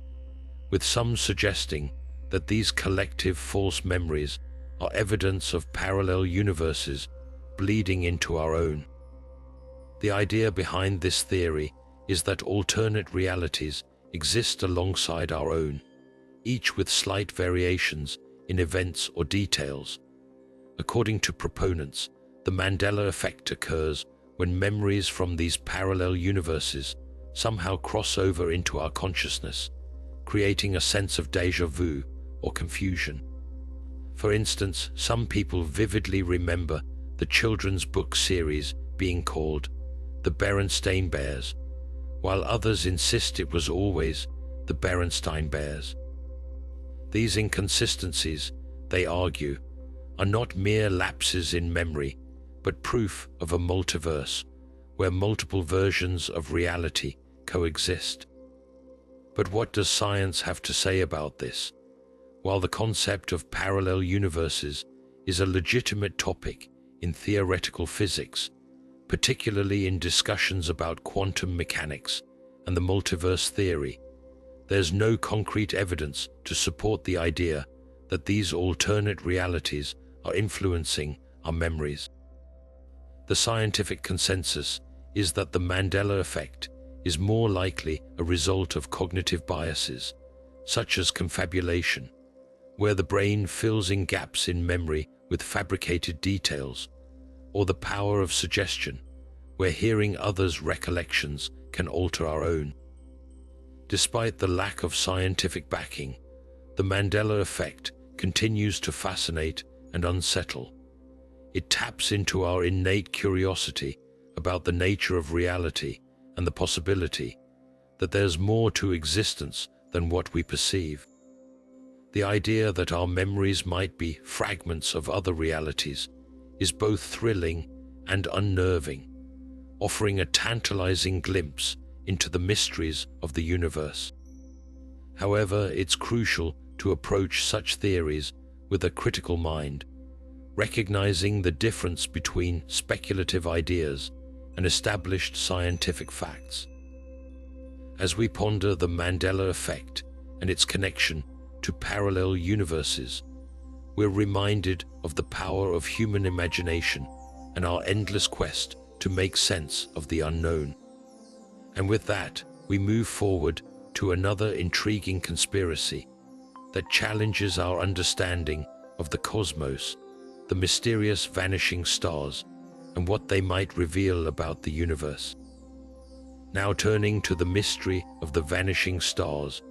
with some suggesting that these collective false memories are evidence of parallel universes bleeding into our own. The idea behind this theory is that alternate realities exist alongside our own, each with slight variations in events or details. According to proponents, the Mandela effect occurs when memories from these parallel universes somehow cross over into our consciousness, creating a sense of déjà vu or confusion. For instance, some people vividly remember the children's book series being called The Berenstain Bears, while others insist it was always the Berenstain Bears. These inconsistencies, they argue, are not mere lapses in memory, but proof of a multiverse where multiple versions of reality coexist. But what does science have to say about this? While the concept of parallel universes is a legitimate topic in theoretical physics, particularly in discussions about quantum mechanics and the multiverse theory, there's no concrete evidence to support the idea that these alternate realities are influencing our memories. The scientific consensus is that the Mandela effect is more likely a result of cognitive biases, such as confabulation, where the brain fills in gaps in memory with fabricated details, or the power of suggestion, where hearing others' recollections can alter our own. Despite the lack of scientific backing, the Mandela effect continues to fascinate and unsettle. It taps into our innate curiosity about the nature of reality and the possibility that there's more to existence than what we perceive. The idea that our memories might be fragments of other realities is both thrilling and unnerving, offering a tantalizing glimpse into the mysteries of the universe. However, it's crucial to approach such theories with a critical mind, recognizing the difference between speculative ideas and established scientific facts. As we ponder the Mandela effect and its connection to parallel universes, we're reminded of the power of human imagination and our endless quest to make sense of the unknown. And with that, we move forward to another intriguing conspiracy that challenges our understanding of the cosmos, the mysterious vanishing stars, and what they might reveal about the universe. Now turning to the mystery of the vanishing stars,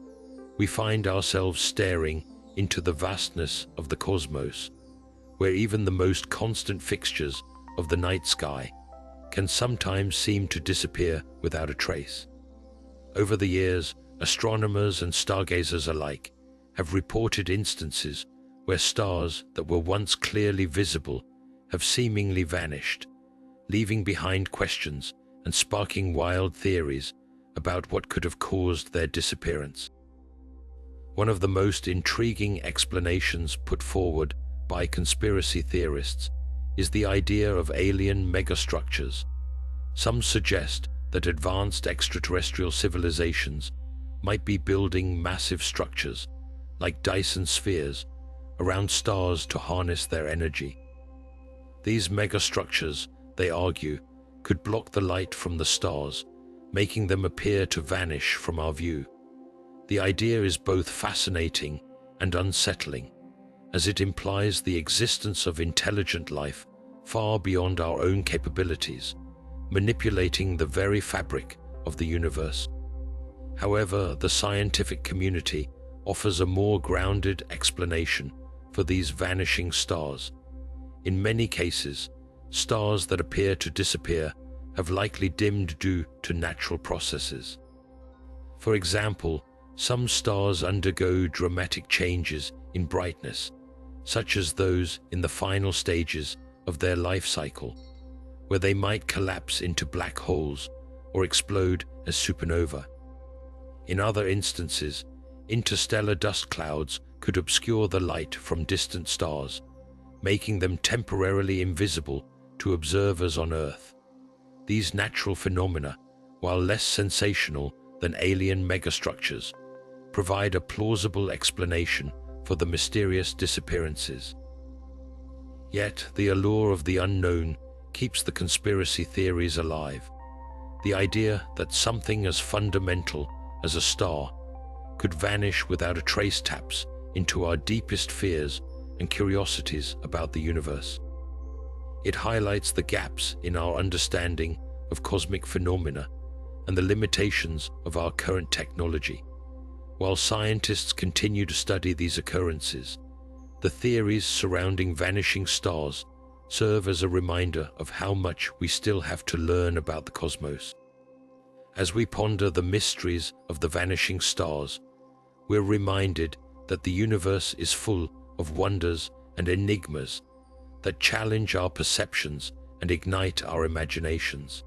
we find ourselves staring into the vastness of the cosmos, where even the most constant fixtures of the night sky can sometimes seem to disappear without a trace. Over the years, astronomers and stargazers alike have reported instances where stars that were once clearly visible have seemingly vanished, leaving behind questions and sparking wild theories about what could have caused their disappearance. One of the most intriguing explanations put forward by conspiracy theorists is the idea of alien megastructures. Some suggest that advanced extraterrestrial civilizations might be building massive structures, like Dyson spheres, around stars to harness their energy. These megastructures, they argue, could block the light from the stars, making them appear to vanish from our view. The idea is both fascinating and unsettling, as it implies the existence of intelligent life far beyond our own capabilities, manipulating the very fabric of the universe. However, the scientific community offers a more grounded explanation for these vanishing stars. In many cases, stars that appear to disappear have likely dimmed due to natural processes. For example, some stars undergo dramatic changes in brightness, such as those in the final stages of their life cycle, where they might collapse into black holes or explode as supernova. In other instances, interstellar dust clouds could obscure the light from distant stars, making them temporarily invisible to observers on Earth. These natural phenomena, while less sensational than alien megastructures, provide a plausible explanation for the mysterious disappearances. Yet, the allure of the unknown keeps the conspiracy theories alive. The idea that something as fundamental as a star could vanish without a trace taps into our deepest fears and curiosities about the universe. It highlights the gaps in our understanding of cosmic phenomena and the limitations of our current technology. While scientists continue to study these occurrences, the theories surrounding vanishing stars serve as a reminder of how much we still have to learn about the cosmos. As we ponder the mysteries of the vanishing stars, we're reminded that the universe is full of wonders and enigmas that challenge our perceptions and ignite our imaginations.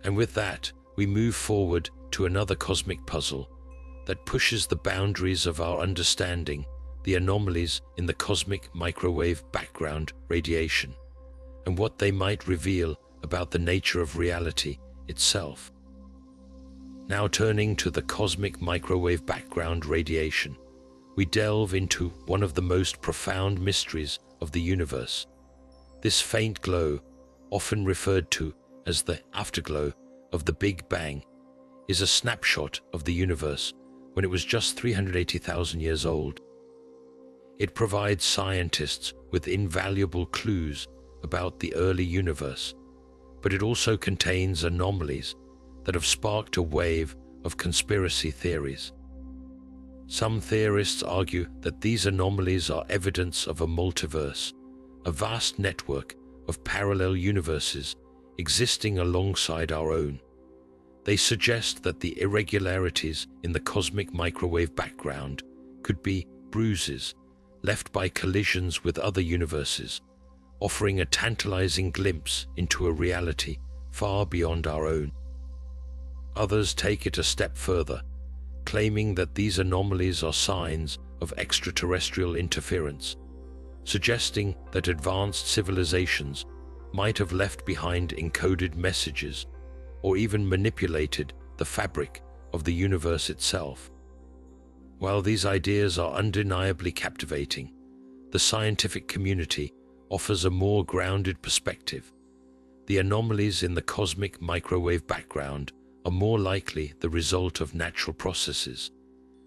And with that, we move forward to another cosmic puzzle that pushes the boundaries of our understanding, the anomalies in the cosmic microwave background radiation, and what they might reveal about the nature of reality itself. Now turning to the cosmic microwave background radiation, we delve into one of the most profound mysteries of the universe. This faint glow, often referred to as the afterglow of the Big Bang, is a snapshot of the universe when it was just 380,000 years old. It provides scientists with invaluable clues about the early universe, but it also contains anomalies that have sparked a wave of conspiracy theories. Some theorists argue that these anomalies are evidence of a multiverse, a vast network of parallel universes existing alongside our own. They suggest that the irregularities in the cosmic microwave background could be bruises left by collisions with other universes, offering a tantalizing glimpse into a reality far beyond our own. Others take it a step further, claiming that these anomalies are signs of extraterrestrial interference, suggesting that advanced civilizations might have left behind encoded messages or even manipulated the fabric of the universe itself. While these ideas are undeniably captivating, the scientific community offers a more grounded perspective. The anomalies in the cosmic microwave background are more likely the result of natural processes,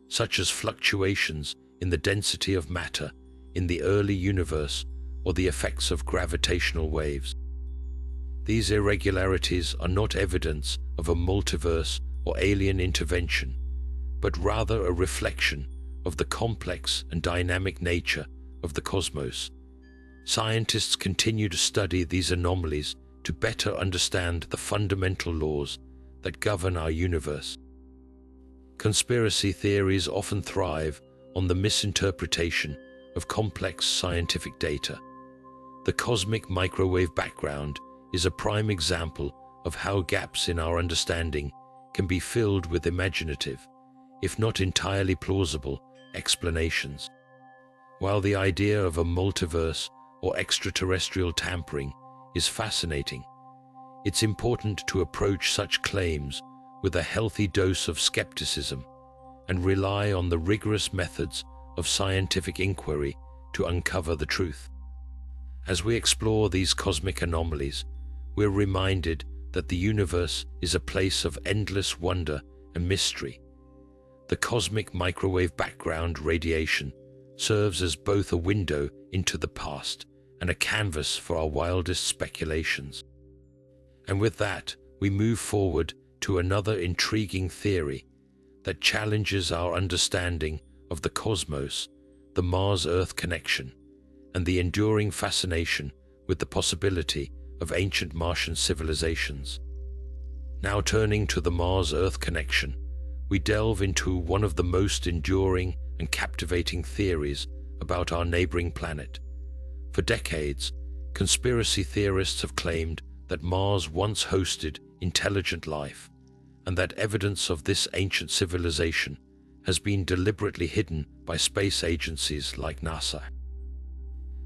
such as fluctuations in the density of matter in the early universe or the effects of gravitational waves. These irregularities are not evidence of a multiverse or alien intervention, but rather a reflection of the complex and dynamic nature of the cosmos. Scientists continue to study these anomalies to better understand the fundamental laws that govern our universe. Conspiracy theories often thrive on the misinterpretation of complex scientific data. The cosmic microwave background is a prime example of how gaps in our understanding can be filled with imaginative, if not entirely plausible, explanations. While the idea of a multiverse or extraterrestrial tampering is fascinating, it's important to approach such claims with a healthy dose of skepticism and rely on the rigorous methods of scientific inquiry to uncover the truth. As we explore these cosmic anomalies, we're reminded that the universe is a place of endless wonder and mystery. The cosmic microwave background radiation serves as both a window into the past and a canvas for our wildest speculations. And with that, we move forward to another intriguing theory that challenges our understanding of the cosmos, the Mars-Earth connection, and the enduring fascination with the possibility of ancient Martian civilizations. Now turning to the Mars-Earth connection, we delve into one of the most enduring and captivating theories about our neighboring planet. For decades, conspiracy theorists have claimed that Mars once hosted intelligent life, and that evidence of this ancient civilization has been deliberately hidden by space agencies like NASA.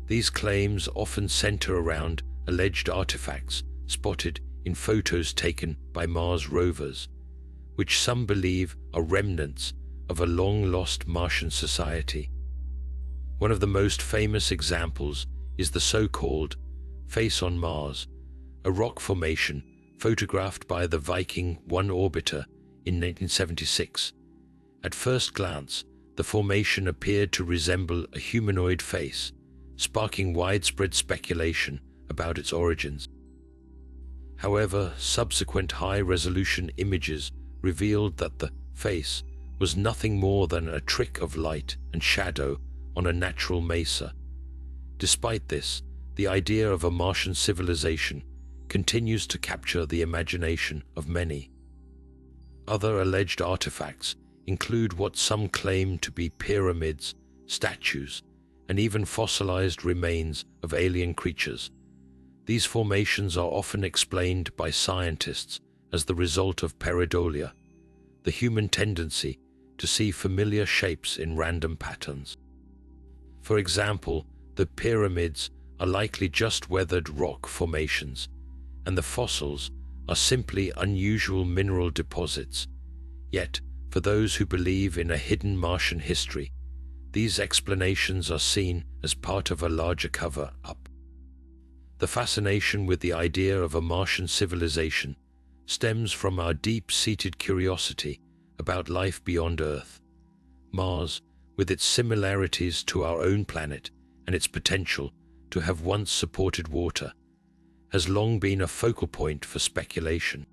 These claims often center around alleged artifacts spotted in photos taken by Mars rovers, which some believe are remnants of a long-lost Martian society. One of the most famous examples is the so-called Face on Mars, a rock formation photographed by the Viking 1 orbiter in 1976. At first glance, the formation appeared to resemble a humanoid face, sparking widespread speculation about its origins. However, subsequent high-resolution images revealed that the face was nothing more than a trick of light and shadow on a natural mesa. Despite this, the idea of a Martian civilization continues to capture the imagination of many. Other alleged artifacts include what some claim to be pyramids, statues, and even fossilized remains of alien creatures. These formations are often explained by scientists as the result of pareidolia, the human tendency to see familiar shapes in random patterns. For example, the pyramids are likely just weathered rock formations, and the fossils are simply unusual mineral deposits. Yet, for those who believe in a hidden Martian history, these explanations are seen as part of a larger cover-up. The fascination with the idea of a Martian civilization stems from our deep-seated curiosity about life beyond Earth. Mars, with its similarities to our own planet and its potential to have once supported water, has long been a focal point for speculation.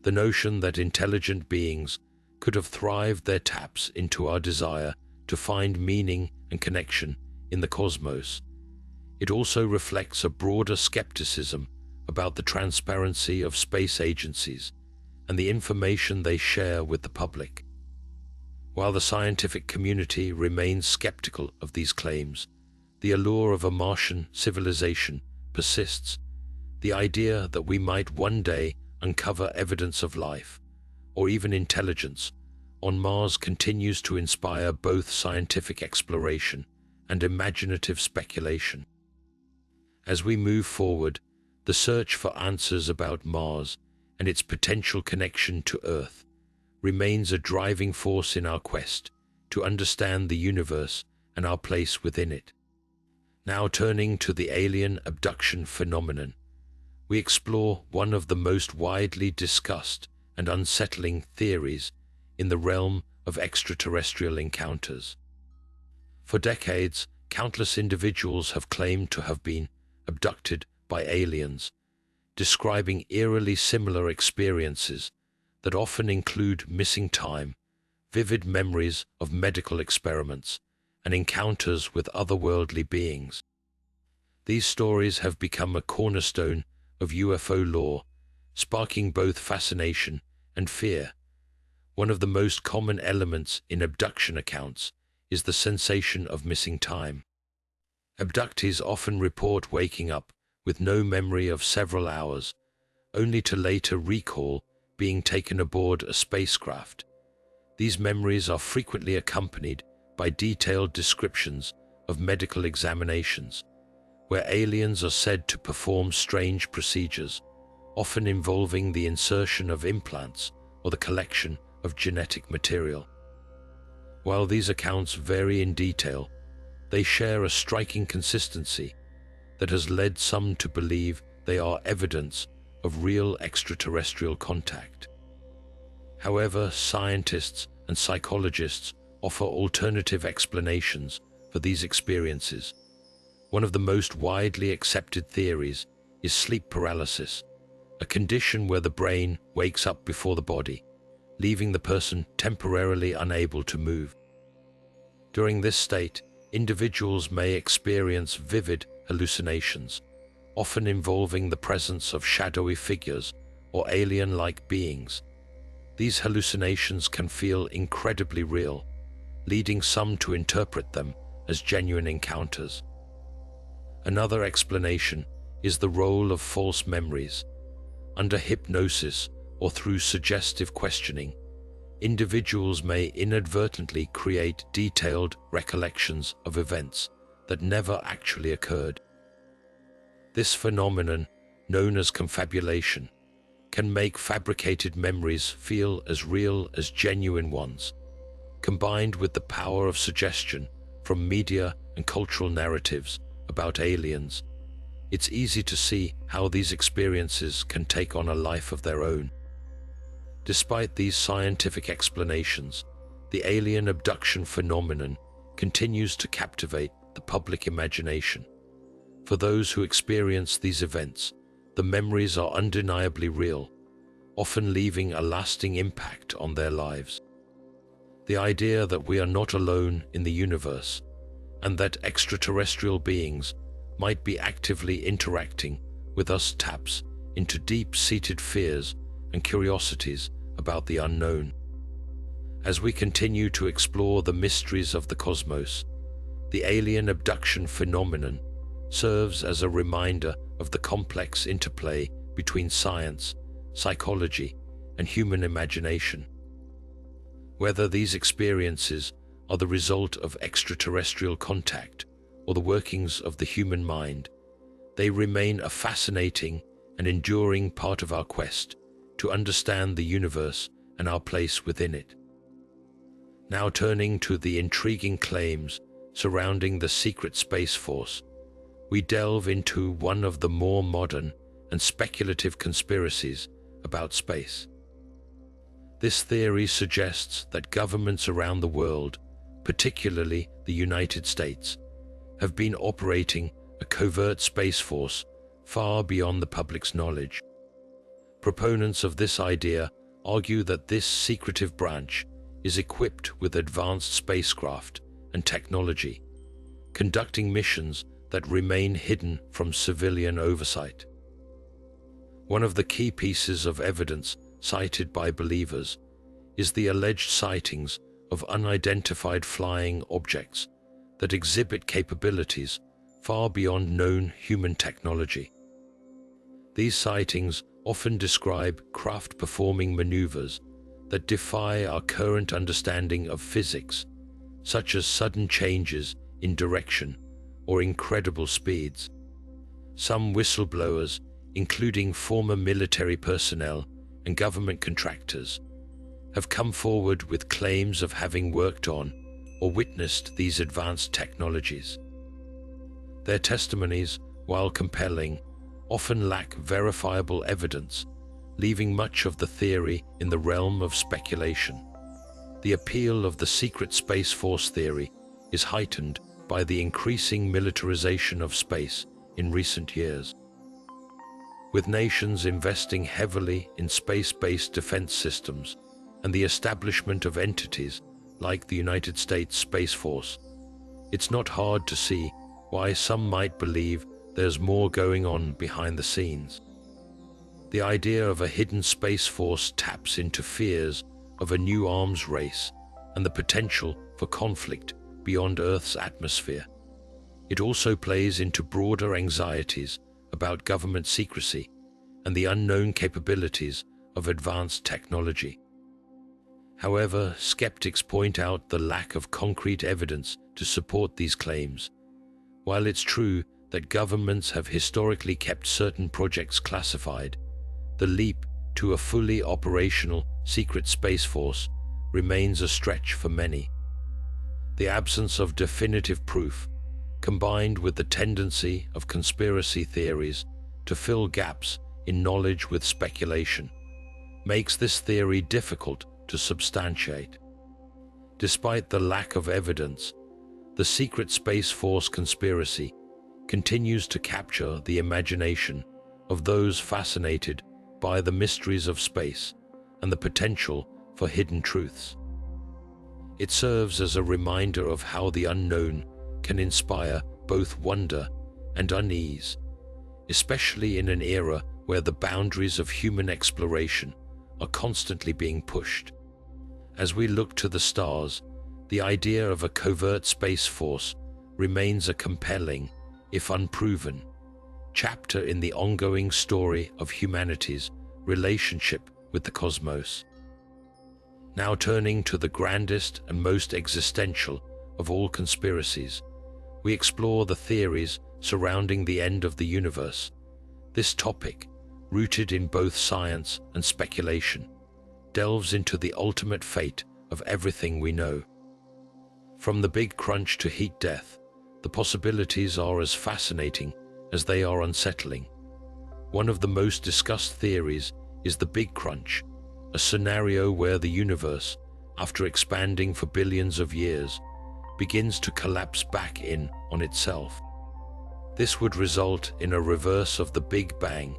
The notion that intelligent beings could have thrived there taps into our desire to find meaning and connection in the cosmos. It also reflects a broader skepticism about the transparency of space agencies and the information they share with the public. While the scientific community remains skeptical of these claims, the allure of a Martian civilization persists. The idea that we might one day uncover evidence of life, or even intelligence, on Mars continues to inspire both scientific exploration and imaginative speculation. As we move forward, the search for answers about Mars and its potential connection to Earth remains a driving force in our quest to understand the universe and our place within it. Now turning to the alien abduction phenomenon, we explore one of the most widely discussed and unsettling theories in the realm of extraterrestrial encounters. For decades, countless individuals have claimed to have been abducted by aliens, describing eerily similar experiences that often include missing time, vivid memories of medical experiments, and encounters with otherworldly beings. These stories have become a cornerstone of UFO lore, sparking both fascination and fear. One of the most common elements in abduction accounts is the sensation of missing time. Abductees often report waking up with no memory of several hours, only to later recall being taken aboard a spacecraft. These memories are frequently accompanied by detailed descriptions of medical examinations, where aliens are said to perform strange procedures, often involving the insertion of implants or the collection of genetic material. While these accounts vary in detail, they share a striking consistency that has led some to believe they are evidence of real extraterrestrial contact. However, scientists and psychologists offer alternative explanations for these experiences. One of the most widely accepted theories is sleep paralysis, a condition where the brain wakes up before the body, leaving the person temporarily unable to move. During this state, individuals may experience vivid hallucinations, often involving the presence of shadowy figures or alien-like beings. These hallucinations can feel incredibly real, leading some to interpret them as genuine encounters. Another explanation is the role of false memories. Under hypnosis or through suggestive questioning, individuals may inadvertently create detailed recollections of events that never actually occurred. This phenomenon, known as confabulation, can make fabricated memories feel as real as genuine ones. Combined with the power of suggestion from media and cultural narratives about aliens, it's easy to see how these experiences can take on a life of their own. Despite these scientific explanations, the alien abduction phenomenon continues to captivate the public imagination. For those who experience these events, the memories are undeniably real, often leaving a lasting impact on their lives. The idea that we are not alone in the universe, and that extraterrestrial beings might be actively interacting with us, taps into deep-seated fears and curiosities about the unknown. As we continue to explore the mysteries of the cosmos, the alien abduction phenomenon serves as a reminder of the complex interplay between science, psychology, and human imagination. Whether these experiences are the result of extraterrestrial contact or the workings of the human mind, they remain a fascinating and enduring part of our quest to understand the universe and our place within it. Now turning to the intriguing claims surrounding the secret Space Force, we delve into one of the more modern and speculative conspiracies about space. This theory suggests that governments around the world, particularly the United States, have been operating a covert space force far beyond the public's knowledge. Proponents of this idea argue that this secretive branch is equipped with advanced spacecraft and technology, conducting missions that remain hidden from civilian oversight. One of the key pieces of evidence cited by believers is the alleged sightings of unidentified flying objects that exhibit capabilities far beyond known human technology. These sightings often describe craft performing maneuvers that defy our current understanding of physics, such as sudden changes in direction or incredible speeds. Some whistleblowers, including former military personnel and government contractors, have come forward with claims of having worked on or witnessed these advanced technologies. Their testimonies, while compelling, often lack verifiable evidence, leaving much of the theory in the realm of speculation. The appeal of the secret Space Force theory is heightened by the increasing militarization of space in recent years. with nations investing heavily in space-based defense systems and the establishment of entities like the United States Space Force. It's not hard to see why some might believe there's more going on behind the scenes. The idea of a hidden space force taps into fears of a new arms race and the potential for conflict beyond Earth's atmosphere. It also plays into broader anxieties about government secrecy and the unknown capabilities of advanced technology. However, skeptics point out the lack of concrete evidence to support these claims. While it's true that governments have historically kept certain projects classified, the leap to a fully operational secret space force remains a stretch for many. The absence of definitive proof, combined with the tendency of conspiracy theories to fill gaps in knowledge with speculation, makes this theory difficult to substantiate. Despite the lack of evidence, the secret Space Force conspiracy continues to capture the imagination of those fascinated by the mysteries of space and the potential for hidden truths. It serves as a reminder of how the unknown can inspire both wonder and unease, especially in an era where the boundaries of human exploration are constantly being pushed. As we look to the stars, the idea of a covert space force remains a compelling, if unproven, chapter in the ongoing story of humanity's relationship with the cosmos. Now turning to the grandest and most existential of all conspiracies, we explore the theories surrounding the end of the universe. This topic, rooted in both science and speculation, delves into the ultimate fate of everything we know. From the Big Crunch to heat death, the possibilities are as fascinating as they are unsettling. One of the most discussed theories is the Big Crunch, a scenario where the universe, after expanding for billions of years, begins to collapse back in on itself. This would result in a reverse of the Big Bang,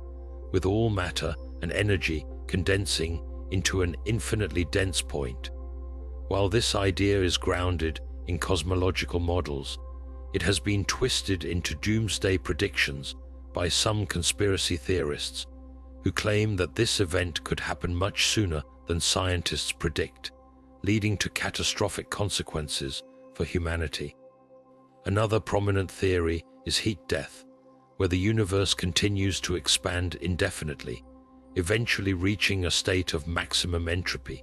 with all matter and energy condensing into an infinitely dense point. While this idea is grounded in cosmological models, it has been twisted into doomsday predictions by some conspiracy theorists who claim that this event could happen much sooner than scientists predict, leading to catastrophic consequences for humanity. Another prominent theory is heat death, where the universe continues to expand indefinitely, eventually reaching a state of maximum entropy.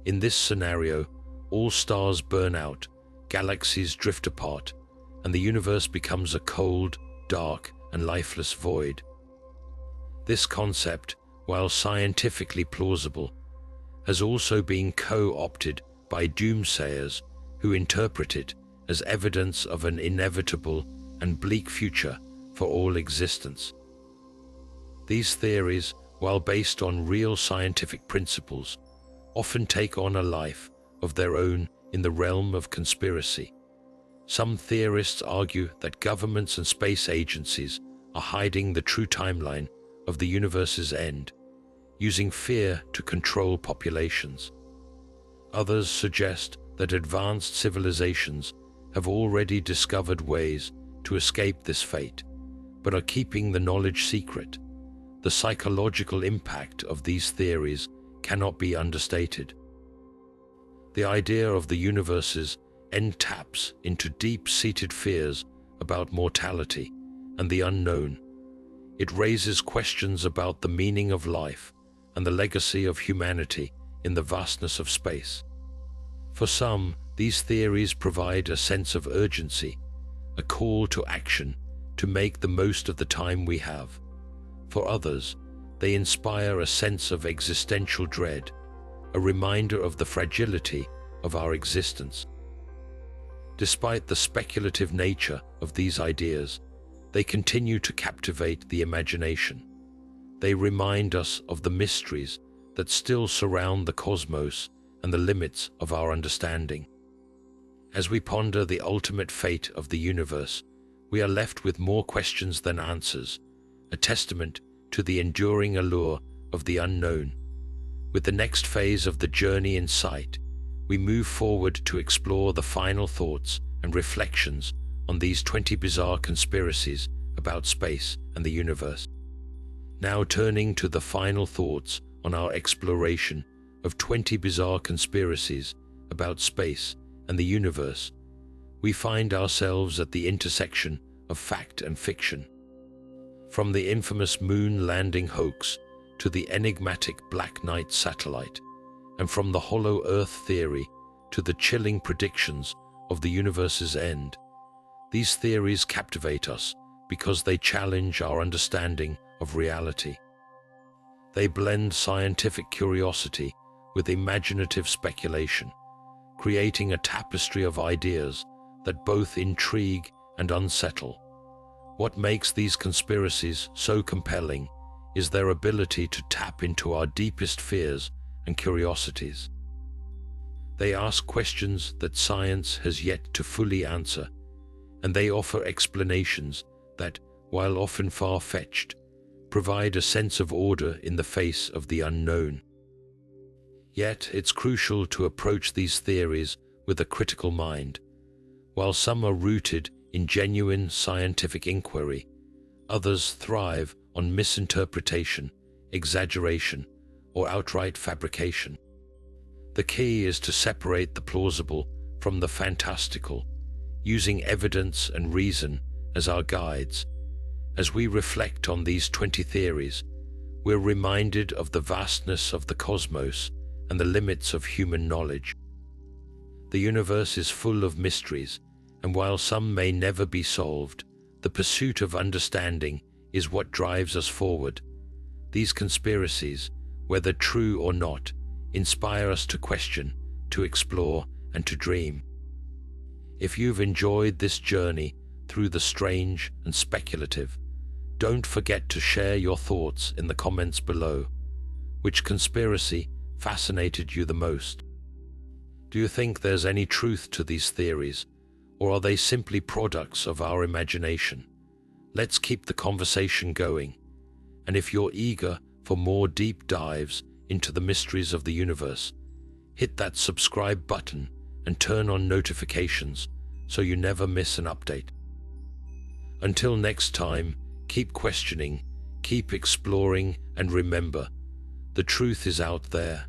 In this scenario, all stars burn out, galaxies drift apart, and the universe becomes a cold, dark, and lifeless void. This concept, while scientifically plausible, has also been co-opted by doomsayers who interpret it as evidence of an inevitable and bleak future for all existence. These theories, while based on real scientific principles, often take on a life of their own in the realm of conspiracy. Some theorists argue that governments and space agencies are hiding the true timeline of the universe's end, using fear to control populations. Others suggest that advanced civilizations have already discovered ways to escape this fate, but are keeping the knowledge secret. The psychological impact of these theories cannot be understated. The idea of the universe's end taps into deep-seated fears about mortality and the unknown. It raises questions about the meaning of life and the legacy of humanity in the vastness of space. For some, these theories provide a sense of urgency, a call to action to make the most of the time we have. For others, they inspire a sense of existential dread, a reminder of the fragility of our existence. Despite the speculative nature of these ideas, they continue to captivate the imagination. They remind us of the mysteries that still surround the cosmos and the limits of our understanding. As we ponder the ultimate fate of the universe, we are left with more questions than answers, a testament to the enduring allure of the unknown. With the next phase of the journey in sight, we move forward to explore the final thoughts and reflections on these 20 bizarre conspiracies about space and the universe. Now turning to the final thoughts on our exploration of 20 bizarre conspiracies about space and the universe, we find ourselves at the intersection of fact and fiction. From the infamous Moon Landing Hoax to the enigmatic Black Knight satellite, and from the hollow Earth theory to the chilling predictions of the universe's end, these theories captivate us because they challenge our understanding of reality. They blend scientific curiosity with imaginative speculation, creating a tapestry of ideas that both intrigue and unsettle. What makes these conspiracies so compelling is their ability to tap into our deepest fears and curiosities. They ask questions that science has yet to fully answer, and they offer explanations that, while often far-fetched, provide a sense of order in the face of the unknown. Yet it's crucial to approach these theories with a critical mind. While some are rooted in genuine scientific inquiry, others thrive on misinterpretation, exaggeration, or outright fabrication. The key is to separate the plausible from the fantastical, using evidence and reason as our guides. As we reflect on these 20 theories, we're reminded of the vastness of the cosmos and the limits of human knowledge. The universe is full of mysteries, and while some may never be solved, the pursuit of understanding is what drives us forward. These conspiracies, whether true or not, inspire us to question, to explore, and to dream. If you've enjoyed this journey through the strange and speculative, don't forget to share your thoughts in the comments below. Which conspiracy fascinated you the most? Do you think there's any truth to these theories, or are they simply products of our imagination? Let's keep the conversation going. And if you're eager for more deep dives into the mysteries of the universe, hit that subscribe button and turn on notifications so you never miss an update. Until next time, keep questioning, keep exploring, and remember, the truth is out there,